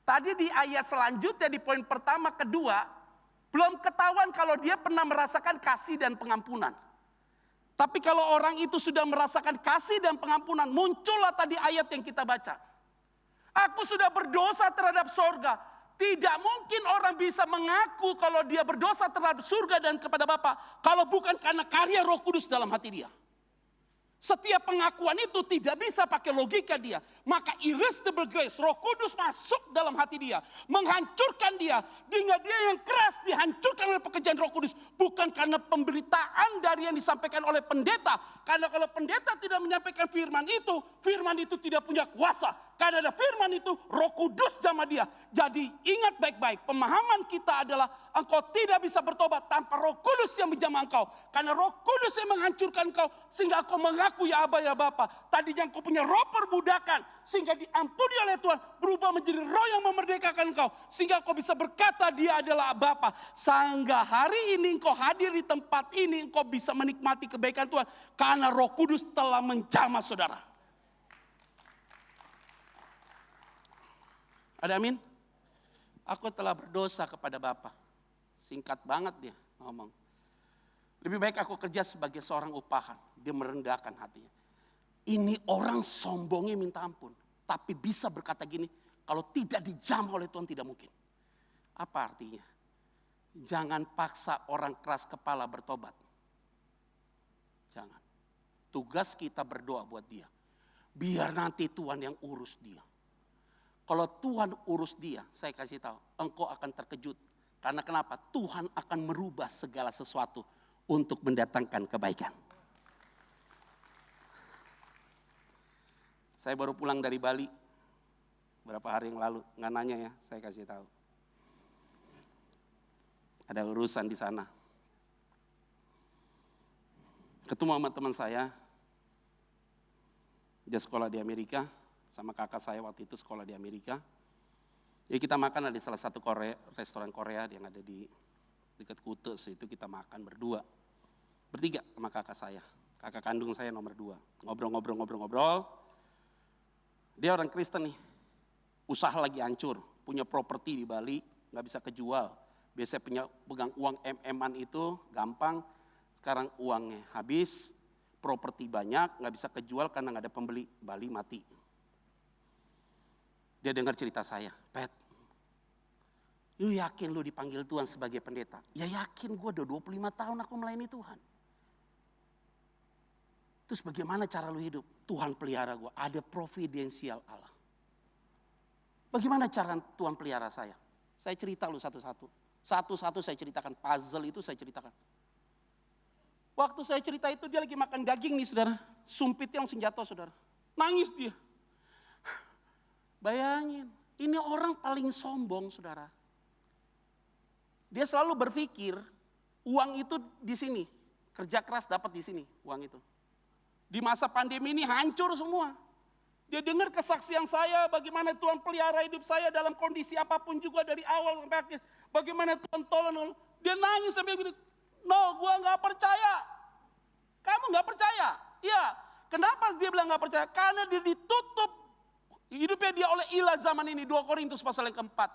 Tadi di ayat selanjutnya di poin pertama, kedua, belum ketahuan kalau dia pernah merasakan kasih dan pengampunan. Tapi kalau orang itu sudah merasakan kasih dan pengampunan, muncullah tadi ayat yang kita baca. Aku sudah berdosa terhadap sorga. Tidak mungkin orang bisa mengaku kalau dia berdosa terhadap surga dan kepada Bapa, kalau bukan karena karya Roh Kudus dalam hati dia. Setiap pengakuan itu tidak bisa pakai logika dia. Maka irresistible grace, Roh Kudus masuk dalam hati dia, menghancurkan dia. Hingga dia yang keras dihancurkan oleh pekerjaan Roh Kudus. Bukan karena pemberitaan dari yang disampaikan oleh pendeta. Karena kalau pendeta tidak menyampaikan firman itu tidak punya kuasa. Karena ada firman itu, Roh Kudus jamah dia. Jadi ingat baik-baik, pemahaman kita adalah engkau tidak bisa bertobat tanpa Roh Kudus yang menjamah engkau. Karena Roh Kudus yang menghancurkan engkau sehingga engkau mengaku ya Aba ya Bapa. Tadinya engkau punya roh perbudakan sehingga diampuni oleh Tuhan, berubah menjadi roh yang memerdekakan engkau sehingga engkau bisa berkata dia adalah Bapa. Sehingga hari ini engkau hadir di tempat ini, engkau bisa menikmati kebaikan Tuhan karena Roh Kudus telah menjamah saudara. Ada amin? Aku telah berdosa kepada Bapa. Singkat banget dia ngomong. Lebih baik aku kerja sebagai seorang upahan. Dia merendahkan hatinya. Ini orang sombongnya minta ampun. Tapi bisa berkata gini, kalau tidak dijamah oleh Tuhan tidak mungkin. Apa artinya? Jangan paksa orang keras kepala bertobat. Jangan. Tugas kita berdoa buat dia. Biar nanti Tuhan yang urus dia. Kalau Tuhan urus dia, saya kasih tahu, engkau akan terkejut. Karena kenapa? Tuhan akan merubah segala sesuatu untuk mendatangkan kebaikan. Saya baru pulang dari Bali, beberapa hari yang lalu, nggak nanya ya, saya kasih tahu. Ada urusan di sana. Ketemu sama teman saya, dia sekolah di Amerika, sama kakak saya waktu itu sekolah di Amerika. Jadi kita makan di salah satu restoran Korea yang ada di dekat Kutes, itu kita makan berdua. Bertiga sama kakak saya, kakak kandung saya nomor 2. Ngobrol. Dia orang Kristen nih, usaha lagi hancur, punya properti di Bali, gak bisa kejual. Biasanya pegang uang MM-an itu gampang, sekarang uangnya habis, properti banyak, gak bisa kejual karena gak ada pembeli, Bali mati. Dia dengar cerita saya, Pet, lu yakin lu dipanggil Tuhan sebagai pendeta? Ya yakin, gue udah 25 tahun aku melayani Tuhan. Terus bagaimana cara lu hidup? Tuhan pelihara gue, ada providensial Allah. Bagaimana cara Tuhan pelihara saya? Saya cerita lu satu-satu. Satu-satu saya ceritakan, puzzle itu saya ceritakan. Waktu saya cerita itu dia lagi makan daging nih saudara. Sumpitnya langsung jatuh saudara. Nangis dia. Bayangin, ini orang paling sombong saudara. Dia selalu berpikir uang itu di sini. Kerja keras dapat di sini uang itu. Di masa pandemi ini hancur semua. Dia dengar kesaksian saya, bagaimana Tuhan pelihara hidup saya dalam kondisi apapun juga dari awal sampai akhir. Bagaimana Tuhan tolong. Dia nangis sampai bilang, no, gua gak percaya. Kamu gak percaya? Iya. Kenapa dia bilang gak percaya? Karena dia ditutup hidupnya dia oleh ilah zaman ini. 2 Korintus pasal yang keempat.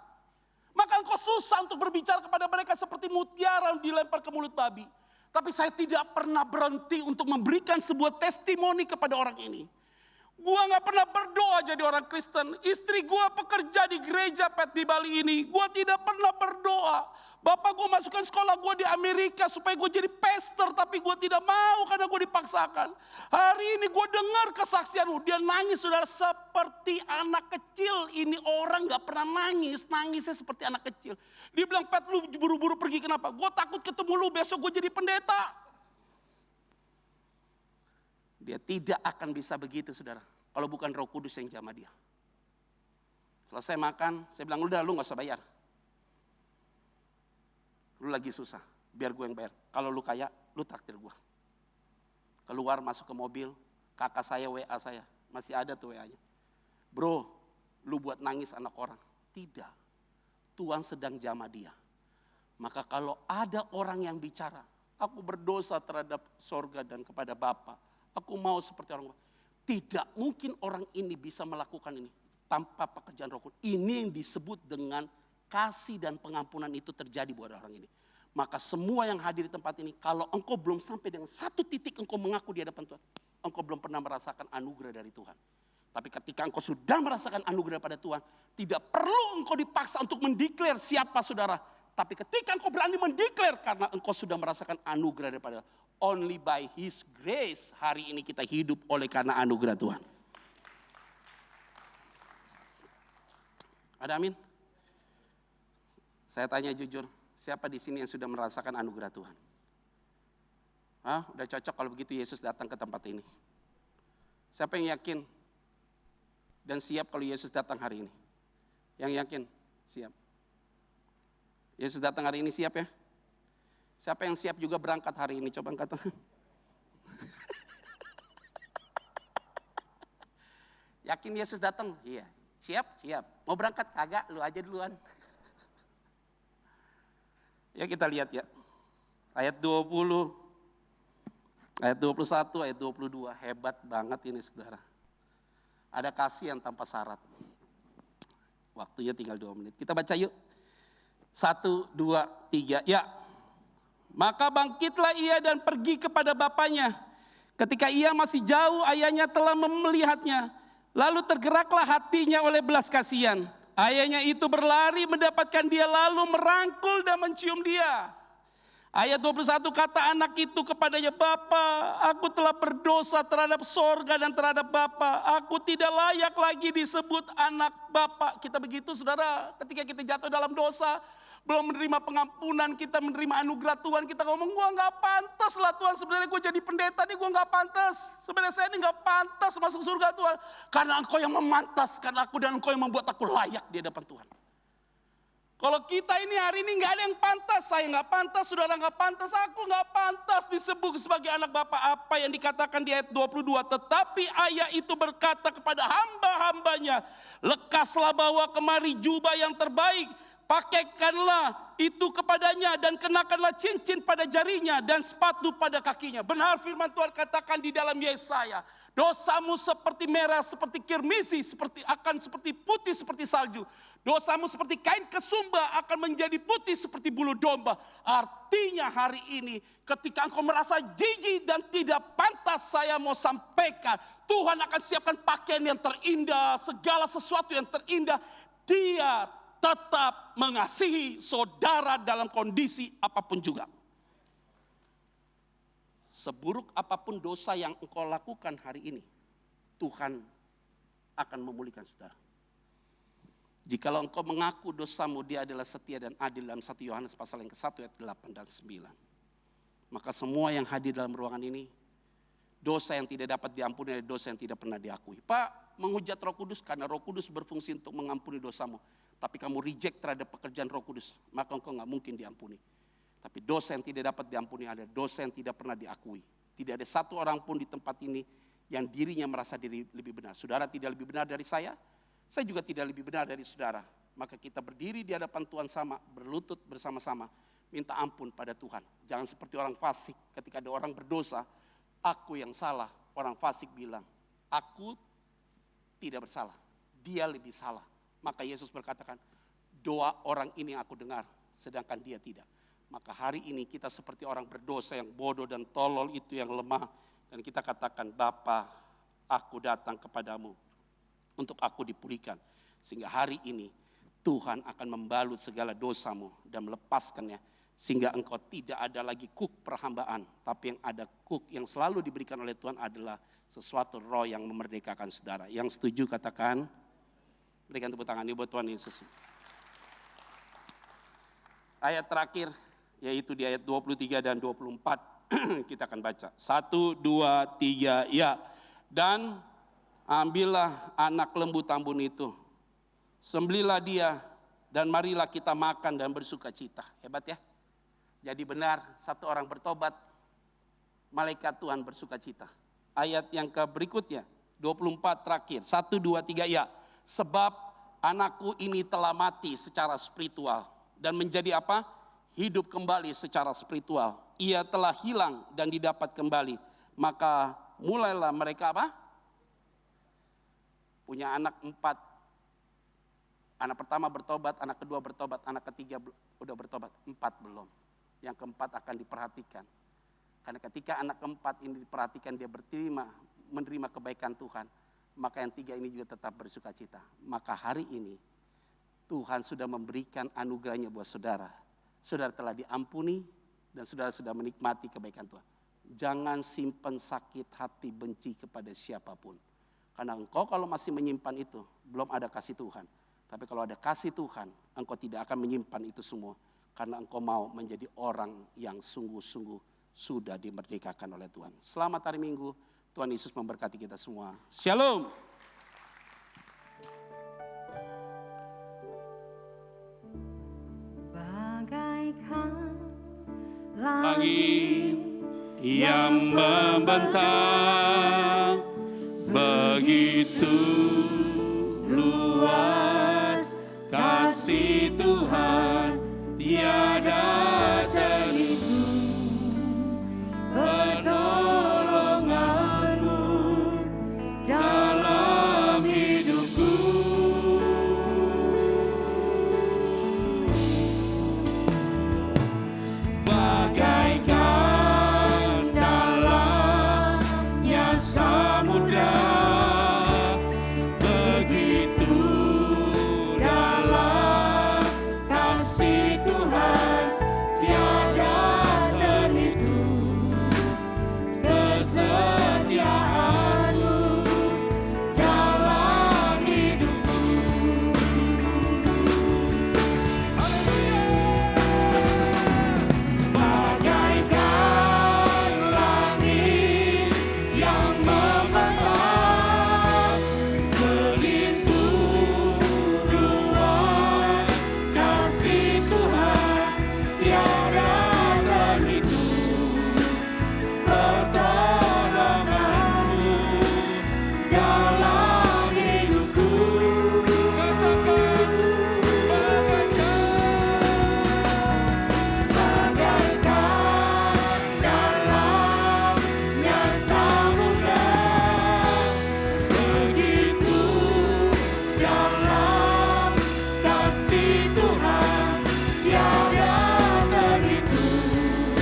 Maka engkau susah untuk berbicara kepada mereka seperti mutiara yang dilempar ke mulut babi. Tapi saya tidak pernah berhenti untuk memberikan sebuah testimoni kepada orang ini. Gua gak pernah berdoa jadi orang Kristen. Istri gua pekerja di gereja Pet di Bali ini. Gua tidak pernah berdoa. Bapak gua masukkan sekolah gua di Amerika supaya gua jadi pastor. Tapi gua tidak mau karena gua dipaksakan. Hari ini gua dengar kesaksianmu. Dia nangis saudara seperti anak kecil. Ini orang gak pernah nangis. Nangisnya seperti anak kecil. Dia bilang, Pet lu buru-buru pergi kenapa? Gua takut ketemu lu besok gua jadi pendeta. Dia tidak akan bisa begitu saudara. Kalau bukan Roh Kudus yang jamah dia. Selesai makan, saya bilang udah lu gak usah bayar. Lu lagi susah, biar gue yang bayar. Kalau lu kaya, lu traktir gue. Keluar masuk ke mobil, kakak saya WA saya. Masih ada tuh WA-nya. Bro, lu buat nangis anak orang. Tidak, Tuhan sedang jamah dia. Maka kalau ada orang yang bicara, aku berdosa terhadap sorga dan kepada Bapa. Aku mau seperti orang. Tidak mungkin orang ini bisa melakukan ini tanpa pekerjaan Roh Kudus. Ini yang disebut dengan kasih dan pengampunan itu terjadi buat orang ini. Maka semua yang hadir di tempat ini, kalau engkau belum sampai dengan satu titik engkau mengaku di hadapan Tuhan, engkau belum pernah merasakan anugerah dari Tuhan. Tapi ketika engkau sudah merasakan anugerah pada Tuhan, tidak perlu engkau dipaksa untuk mendeklar siapa saudara. Tapi ketika engkau berani mendeklar karena engkau sudah merasakan anugerah daripada Tuhan. Only by His grace hari ini kita hidup oleh karena anugerah Tuhan. Ada amin? Saya tanya jujur, siapa di sini yang sudah merasakan anugerah Tuhan? Hah? Udah cocok kalau begitu Yesus datang ke tempat ini. Siapa yang yakin dan siap kalau Yesus datang hari ini? Yang yakin, siap. Yesus datang hari ini siap ya? Siapa yang siap juga berangkat hari ini? Coba angkat tangan. Yakin Yesus datang? Iya. Siap? Siap. Mau berangkat? Kagak, lu aja duluan. Ya kita lihat ya. Ayat 20, ayat 21, ayat 22. Hebat banget ini saudara. Ada kasih yang tanpa syarat. Waktunya tinggal 2 menit. Kita baca yuk. 1, 2, 3. Ya. Maka bangkitlah ia dan pergi kepada bapaknya. Ketika ia masih jauh, ayahnya telah melihatnya. Lalu tergeraklah hatinya oleh belas kasihan. Ayahnya itu berlari mendapatkan dia lalu merangkul dan mencium dia. Ayat 21 kata anak itu kepadanya, Bapa, aku telah berdosa terhadap sorga dan terhadap Bapa. Aku tidak layak lagi disebut anak Bapa. Kita begitu saudara, ketika kita jatuh dalam dosa, belum menerima pengampunan, kita menerima anugerah Tuhan, kita ngomong, gua gak pantas lah Tuhan, sebenarnya gue jadi pendeta nih, gue gak pantas. Sebenarnya saya ini gak pantas masuk surga Tuhan. Karena engkau yang memantaskan aku dan engkau yang membuat aku layak di hadapan Tuhan. Kalau kita ini hari ini nggak ada yang pantas, saya nggak pantas, saudara nggak pantas, aku nggak pantas disebut sebagai anak Bapa. Apa yang dikatakan di ayat 22, tetapi ayah itu berkata kepada hamba-hambanya, lekaslah bawa kemari jubah yang terbaik, pakaikanlah itu kepadanya dan kenakanlah cincin pada jarinya dan sepatu pada kakinya. Benar firman Tuhan katakan di dalam Yesaya, dosamu seperti merah, seperti kirmisi, seperti putih seperti salju. Dosamu seperti kain kesumba akan menjadi putih seperti bulu domba. Artinya hari ini ketika engkau merasa jijik dan tidak pantas, saya mau sampaikan, Tuhan akan siapkan pakaian yang terindah, segala sesuatu yang terindah. Dia tetap mengasihi saudara dalam kondisi apapun juga. Seburuk apapun dosa yang engkau lakukan hari ini, Tuhan akan memulihkan saudara. Jikalau engkau mengaku dosamu, Dia adalah setia dan adil dalam 1 Yohanes pasal yang ke-1 ayat 8 dan 9. Maka semua yang hadir dalam ruangan ini, dosa yang tidak dapat diampuni adalah dosa yang tidak pernah diakui. Pak, menghujat Roh Kudus karena Roh Kudus berfungsi untuk mengampuni dosamu. Tapi kamu reject terhadap pekerjaan Roh Kudus, maka engkau gak mungkin diampuni. Tapi dosa yang tidak dapat diampuni adalah dosa yang tidak pernah diakui. Tidak ada satu orang pun di tempat ini yang dirinya merasa diri lebih benar. Saudara tidak lebih benar dari saya juga tidak lebih benar dari saudara. Maka kita berdiri di hadapan Tuhan sama, berlutut bersama-sama, minta ampun pada Tuhan. Jangan seperti orang fasik ketika ada orang berdosa, aku yang salah. Orang fasik bilang, aku tidak bersalah, dia lebih salah. Maka Yesus berkatakan, doa orang ini yang aku dengar, sedangkan dia tidak. Maka hari ini kita seperti orang berdosa yang bodoh dan tolol itu yang lemah. Dan kita katakan, Bapa, aku datang kepadamu untuk aku dipulihkan. Sehingga hari ini Tuhan akan membalut segala dosamu dan melepaskannya. Sehingga engkau tidak ada lagi kuk perhambaan. Tapi yang ada kuk yang selalu diberikan oleh Tuhan adalah sesuatu roh yang memerdekakan saudara. Yang setuju katakan, berikan tepuk tangan ini buat Tuhan Yesus. Ayat terakhir yaitu di ayat 23 dan 24 kita akan baca. 1, 2, 3, ya. Dan ambillah anak lembu tambun itu, sembelilah dia, dan marilah kita makan dan bersuka cita. Hebat ya. Jadi benar, satu orang bertobat, malaikat Tuhan bersuka cita. Ayat yang berikutnya, 24 terakhir, 1, 2, 3, ya. Sebab anakku ini telah mati secara spiritual dan menjadi apa? Hidup kembali secara spiritual. Ia telah hilang dan didapat kembali. Maka mulailah mereka apa? Punya anak 4. Anak pertama bertobat, anak kedua bertobat, anak ketiga udah bertobat, 4 belum. Yang keempat akan diperhatikan. Karena ketika anak keempat ini diperhatikan, dia menerima kebaikan Tuhan. Maka yang 3 ini juga tetap bersuka cita. Maka hari ini Tuhan sudah memberikan anugerahnya buat saudara. Saudara telah diampuni dan saudara sudah menikmati kebaikan Tuhan. Jangan simpan sakit hati benci kepada siapapun. Karena engkau kalau masih menyimpan itu, belum ada kasih Tuhan. Tapi kalau ada kasih Tuhan, engkau tidak akan menyimpan itu semua. Karena engkau mau menjadi orang yang sungguh-sungguh sudah dimerdekakan oleh Tuhan. Selamat hari Minggu, Tuhan Yesus memberkati kita semua. Shalom. Bagaikan Langit yang membentang, begitu luas kasih Tuhan, tiada terhitung pertolonganmu dalam hidupku. Bagaikan dalamnya samudra tiada terhitung pertolonganmu dalam hidupku. Bagaikan dalamnya samudra, begitu dalam kasih Tuhan tiada terhitung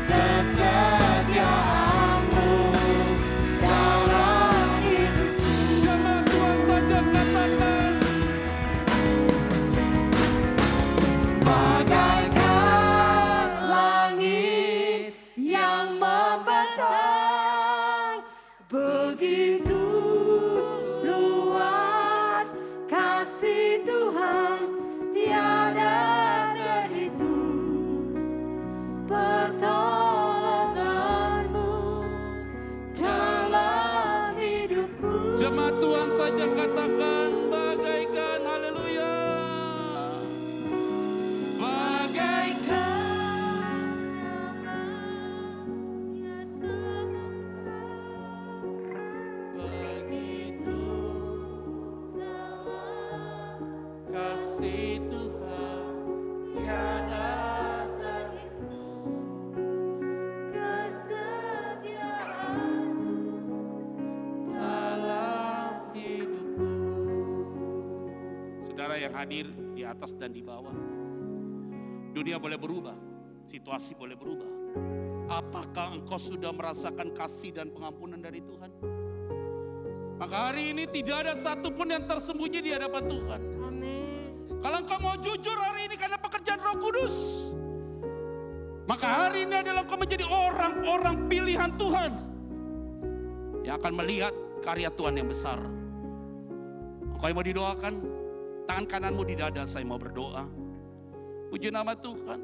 kesetiaanmu dalam hidupku. Jemaat Tuhan saja katakan, bagaikan langit yang membentang, begitu luas kasih Tuhan tiada terhitung pertolonganmu dalam hidupku. Jemaat Tuhan saja katakan, bagaikan, haleluya, bagaikan dalamnya samudra, begitu dalam kasih Tuhan tiada terhitung kesetiaanmu dalam hidupku. Saudara yang hadir di atas dan di bawah, dunia boleh berubah, situasi boleh berubah. Apakah engkau sudah merasakan kasih dan pengampunan dari Tuhan? Maka hari ini tidak ada satupun yang tersembunyi di hadapan Tuhan. Amin. Kalau engkau mau jujur hari ini karena pekerjaan Roh Kudus, maka hari ini adalah engkau menjadi orang-orang pilihan Tuhan yang akan melihat karya Tuhan yang besar. Engkau yang mau didoakan, tangan kananmu di dada, saya mau berdoa. Puji nama Tuhan.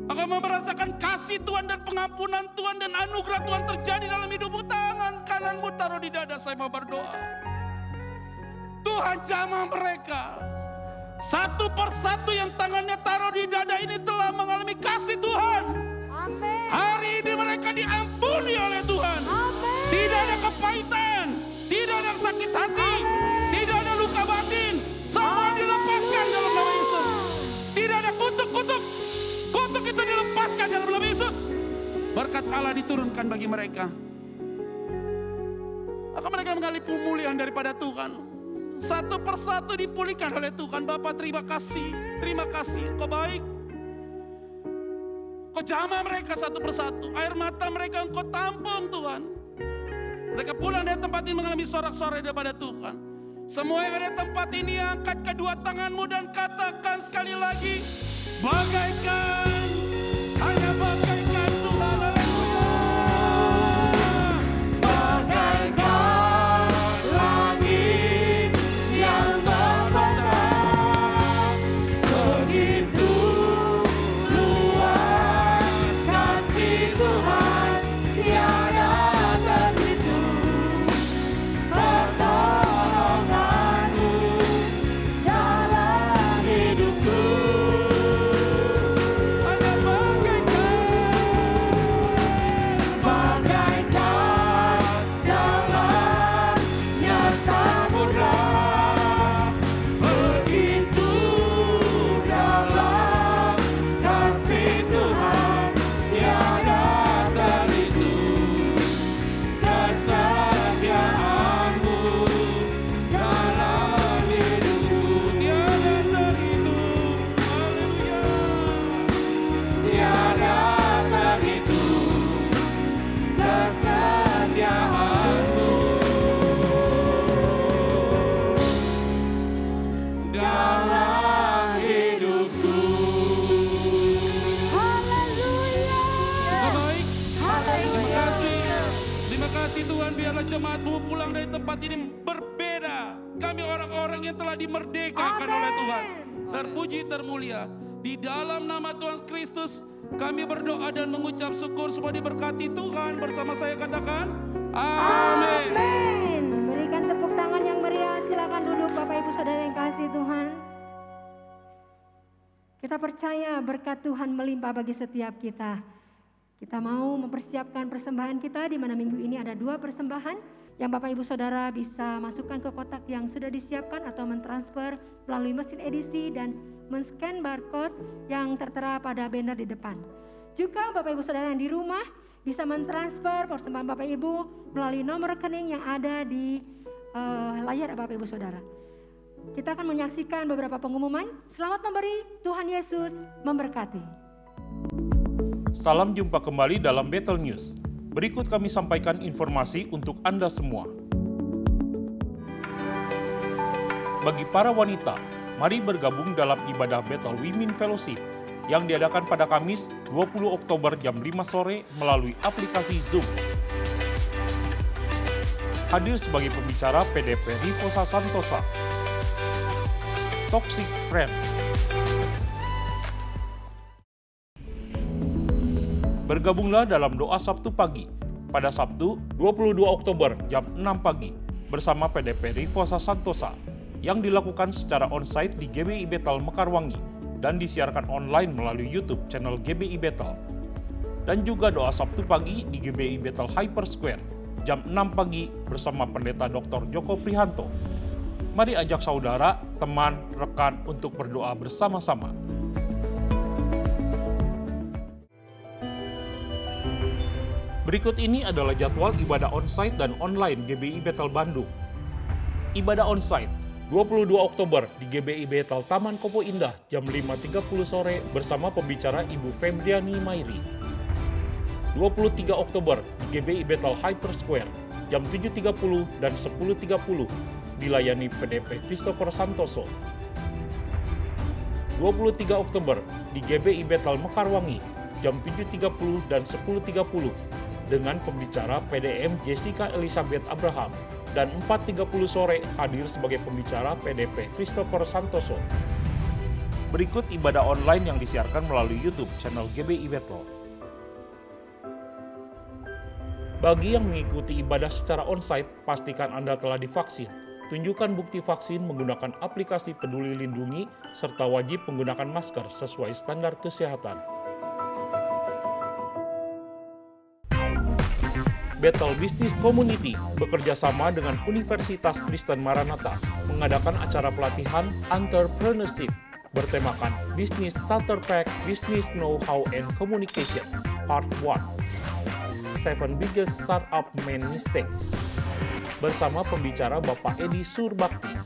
Engkau mau merasakan kasih Tuhan dan pengampunan Tuhan dan anugerah Tuhan terjadi dalam hidupmu, tangan kananmu taruh di dada, saya mau berdoa. Tuhan jamah mereka. Satu persatu yang tangannya taruh di dada ini telah mengalami kasih Tuhan. Amin. Hari ini mereka diampuni oleh Tuhan. Amin. Tidak ada kepahitan, tidak ada sakit hati, tidak ada luka batin. Semua dilepaskan dalam nama Yesus. Tidak ada kutuk-kutuk. Kutuk itu dilepaskan dalam nama Yesus. Berkat Allah diturunkan bagi mereka. Maka mereka mengalami pemulihan daripada Tuhan. Satu persatu dipulihkan oleh Tuhan. Bapa, terima kasih. Terima kasih, Engkau baik. Engkau jamah mereka satu persatu. Air mata mereka Engkau tampung Tuhan. Mereka pulang dari tempat ini mengalami sorak-sorai daripada Tuhan. Semua yang ada di tempat ini, angkat kedua tanganmu dan katakan sekali lagi, bagaikan, hanya bagaikan Tuhan. Haleluya. Bagaikan langit yang membentang, begitu luas kasih Tuhan tiada terhitung pertolonganmu dalam hidupku. Hanya bagaikan dalamnya samudra, begitu dalam kasih Tuhan tiada terhitung kesetiaanmu dalam hidupku. Tiada terhitung, haleluya. Tiada terhitung kesetiaanmu dalam hidupku. Haleluya. Engkau baik. Haleluya. Terima kasih. Terima kasih Tuhan, biarlah jemaatmu pulang dari tempat ini berbeda. Kami orang-orang yang telah dimerdekakan oleh Tuhan. Terpuji, termulia. Di dalam nama Tuhan Kristus, kami berdoa dan mengucap syukur, semua diberkati Tuhan. Bersama saya katakan, amin. Amin. Berikan tepuk tangan yang meriah. Silakan duduk Bapak Ibu Saudara yang kasih Tuhan. Kita percaya berkat Tuhan melimpah bagi setiap kita. Kita mau mempersiapkan persembahan kita, di mana minggu ini ada 2 persembahan yang Bapak Ibu Saudara bisa masukkan ke kotak yang sudah disiapkan atau mentransfer melalui mesin edisi dan men-scan barcode yang tertera pada banner di depan. Juga Bapak Ibu Saudara yang di rumah bisa mentransfer persembahan Bapak Ibu melalui nomor rekening yang ada di layar Bapak Ibu Saudara. Kita akan menyaksikan beberapa pengumuman. Selamat memberi, Tuhan Yesus memberkati. Salam jumpa kembali dalam Battle News. Berikut kami sampaikan informasi untuk Anda semua. Bagi para wanita, mari bergabung dalam ibadah Battle Women Fellowship yang diadakan pada Kamis 20 Oktober jam 5 sore melalui aplikasi Zoom. Hadir sebagai pembicara PDP Rivosa Santosa, Toxic Friend. Bergabunglah dalam doa Sabtu pagi pada Sabtu 22 Oktober jam 6 pagi bersama PDP Rivosa Santosa yang dilakukan secara onsite di GBI Bethel Mekarwangi dan disiarkan online melalui YouTube channel GBI Bethel. Dan juga doa Sabtu pagi di GBI Bethel Hyper Square jam 6 pagi bersama Pendeta Dr. Joko Prihanto. Mari ajak saudara, teman, rekan untuk berdoa bersama-sama. Berikut ini adalah jadwal ibadah onsite dan online GBI Bethel Bandung. Ibadah onsite 22 Oktober di GBI Bethel Taman Kopo Indah jam 5.30 sore bersama pembicara Ibu Febriani Mairi. 23 Oktober di GBI Bethel Hyper Square jam 7.30 dan 10.30 dilayani PDP Christopher Santoso. 23 Oktober di GBI Bethel Mekarwangi jam 7.30 dan 10.30 dengan pembicara PDM Jessica Elizabeth Abraham, dan 4.30 sore hadir sebagai pembicara PDP Christopher Santoso. Berikut ibadah online yang disiarkan melalui YouTube channel GBI Bethel. Bagi yang mengikuti ibadah secara onsite, pastikan Anda telah divaksin. Tunjukkan bukti vaksin menggunakan aplikasi Peduli Lindungi, serta wajib menggunakan masker sesuai standar kesehatan. Bethel Business Community bekerja sama dengan Universitas Kristen Maranatha mengadakan acara pelatihan entrepreneurship bertemakan Business Starter Pack, Business Know-how and Communication Part 1. 7 Biggest Startup Main Mistakes bersama pembicara Bapak Edi Surbakti.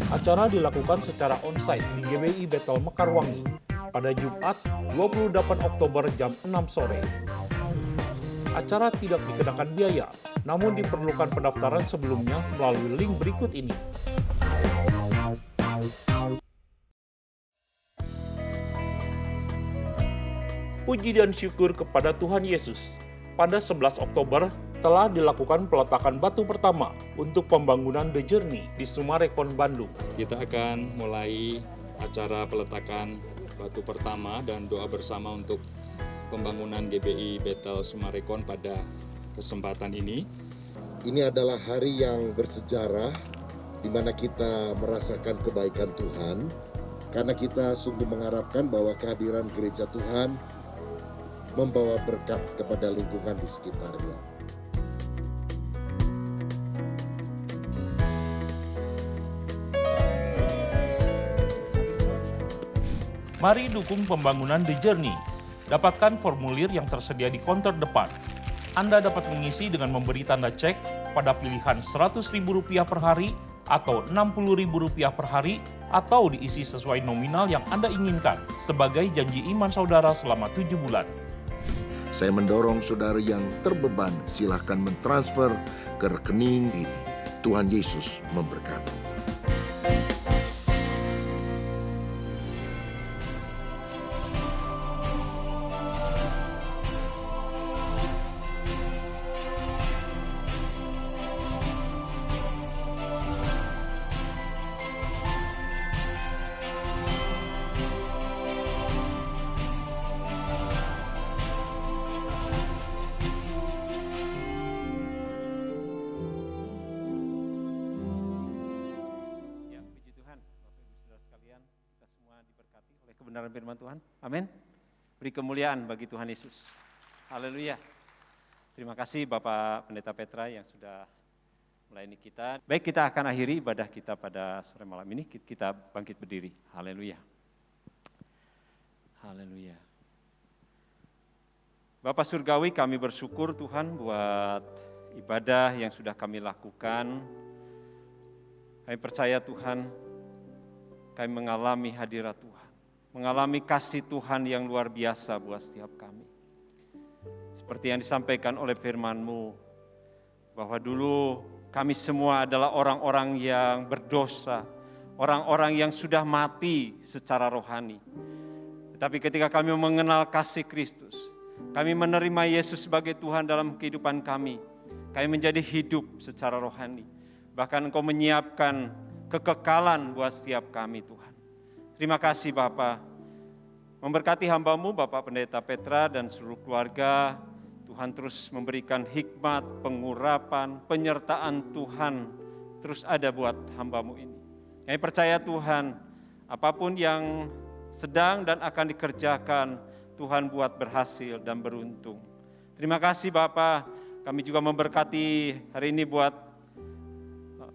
Acara dilakukan secara onsite di GBI Bethel Mekarwangi pada Jumat 28 Oktober jam 6 sore. Acara tidak dikenakan biaya, namun diperlukan pendaftaran sebelumnya melalui link berikut ini. Puji dan syukur kepada Tuhan Yesus. Pada 11 Oktober telah dilakukan peletakan batu pertama untuk pembangunan The Journey di Sumarekon, Bandung. Kita akan mulai acara peletakan batu pertama dan doa bersama untuk pembangunan GBI Bethel Sumarekon pada kesempatan ini. Ini adalah hari yang bersejarah di mana kita merasakan kebaikan Tuhan, karena kita sungguh mengharapkan bahwa kehadiran gereja Tuhan membawa berkat kepada lingkungan di sekitarnya. Mari dukung pembangunan The Journey. Dapatkan formulir yang tersedia di konter depan. Anda dapat mengisi dengan memberi tanda cek pada pilihan Rp100.000 per hari atau Rp60.000 per hari, atau diisi sesuai nominal yang Anda inginkan sebagai janji iman saudara selama 7 bulan. Saya mendorong saudara yang terbeban, silahkan mentransfer ke rekening ini. Tuhan Yesus memberkati. kebenaran firman Tuhan? Amin. Beri kemuliaan bagi Tuhan Yesus. Haleluya. Terima kasih Bapak Pendeta Petra yang sudah melayani kita. Baik, kita akan akhiri ibadah kita pada sore malam ini. Kita bangkit berdiri. Haleluya. Haleluya. Bapak Surgawi, kami bersyukur Tuhan buat ibadah yang sudah kami lakukan. Kami percaya Tuhan, kami mengalami hadirat Tuhan, mengalami kasih Tuhan yang luar biasa buat setiap kami. Seperti yang disampaikan oleh firman-Mu, bahwa dulu kami semua adalah orang-orang yang berdosa, orang-orang yang sudah mati secara rohani. Tetapi ketika kami mengenal kasih Kristus, kami menerima Yesus sebagai Tuhan dalam kehidupan kami menjadi hidup secara rohani. Bahkan Engkau menyiapkan kekekalan buat setiap kami Tuhan. Terima kasih Bapa. Memberkati hamba-Mu Bapak Pendeta Petra dan seluruh keluarga. Tuhan terus memberikan hikmat, pengurapan, penyertaan Tuhan terus ada buat hamba-Mu ini. Kami percaya Tuhan, apapun yang sedang dan akan dikerjakan, Tuhan buat berhasil dan beruntung. Terima kasih Bapa. Kami juga memberkati hari ini buat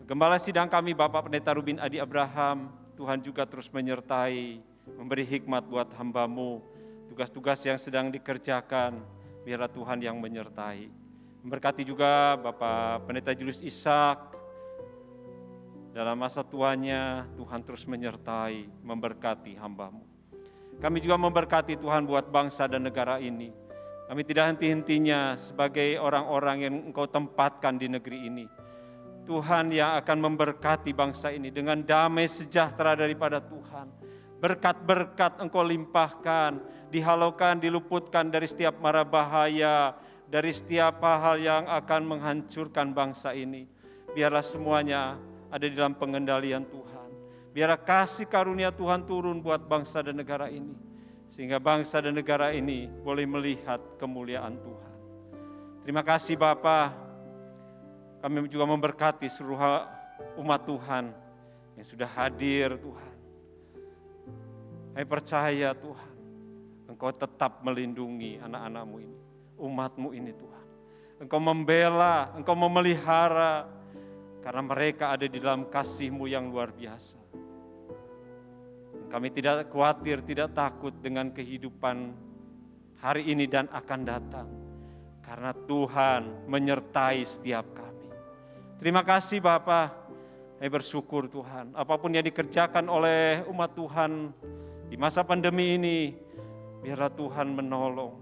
Gembala sidang kami Bapak Pendeta Rubin Adi Abraham. Tuhan juga terus menyertai, memberi hikmat buat hamba-Mu. Tugas-tugas yang sedang dikerjakan, biarlah Tuhan yang menyertai. Memberkati juga Bapak Pendeta Julius Ishak. Dalam masa tuanya, Tuhan terus menyertai, memberkati hamba-Mu. Kami juga memberkati Tuhan buat bangsa dan negara ini. Kami tidak henti-hentinya sebagai orang-orang yang Engkau tempatkan di negeri ini. Tuhan yang akan memberkati bangsa ini dengan damai sejahtera daripada Tuhan. Berkat-berkat Engkau limpahkan, dihalaukan, diluputkan dari setiap mara bahaya, dari setiap hal yang akan menghancurkan bangsa ini. Biarlah semuanya ada di dalam pengendalian Tuhan. Biarlah kasih karunia Tuhan turun buat bangsa dan negara ini. Sehingga bangsa dan negara ini boleh melihat kemuliaan Tuhan. Terima kasih Bapa. Kami juga memberkati seluruh umat Tuhan yang sudah hadir Tuhan. Kami percaya Tuhan, Engkau tetap melindungi anak-anak-Mu ini, umat-Mu ini Tuhan. Engkau membela, Engkau memelihara, karena mereka ada di dalam kasih-Mu yang luar biasa. Kami tidak khawatir, tidak takut dengan kehidupan hari ini dan akan datang. Karena Tuhan menyertai setiap kami. Terima kasih Bapa. Saya bersyukur Tuhan. Apapun yang dikerjakan oleh umat Tuhan di masa pandemi ini, biarlah Tuhan menolong.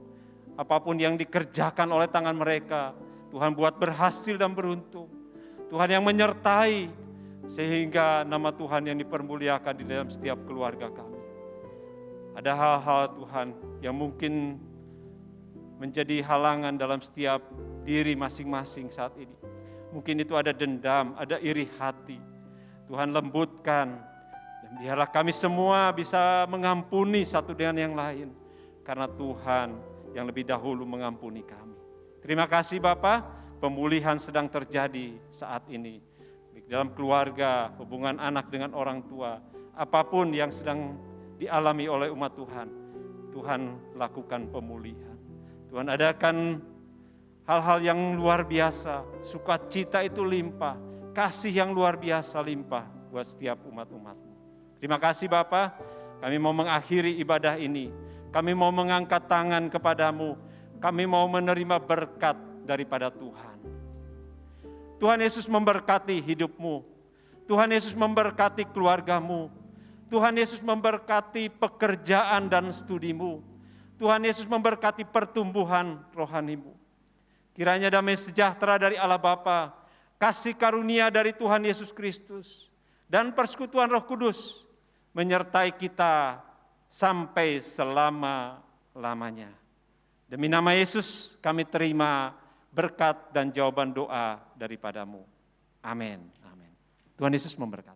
Apapun yang dikerjakan oleh tangan mereka, Tuhan buat berhasil dan beruntung. Tuhan yang menyertai, sehingga nama Tuhan yang dipermuliakan di dalam setiap keluarga kami. Ada hal-hal Tuhan yang mungkin menjadi halangan dalam setiap diri masing-masing saat ini. Mungkin itu ada dendam, ada iri hati. Tuhan lembutkan, dan biarlah kami semua bisa mengampuni satu dengan yang lain. Karena Tuhan yang lebih dahulu mengampuni kami. Terima kasih Bapa, pemulihan sedang terjadi saat ini. Dalam keluarga, hubungan anak dengan orang tua, apapun yang sedang dialami oleh umat Tuhan, Tuhan lakukan pemulihan. Tuhan adakan hal-hal yang luar biasa, sukacita itu limpah, kasih yang luar biasa limpah buat setiap umat-umat-Mu. Terima kasih Bapa, kami mau mengakhiri ibadah ini, kami mau mengangkat tangan kepadamu, kami mau menerima berkat daripada Tuhan. Tuhan Yesus memberkati hidupmu, Tuhan Yesus memberkati keluargamu, Tuhan Yesus memberkati pekerjaan dan studimu, Tuhan Yesus memberkati pertumbuhan rohanimu. Kiranya damai sejahtera dari Allah Bapa, kasih karunia dari Tuhan Yesus Kristus, dan persekutuan Roh Kudus menyertai kita sampai selama-lamanya. Demi nama Yesus kami terima berkat dan jawaban doa daripadamu. Amin. Amin. Tuhan Yesus memberkati.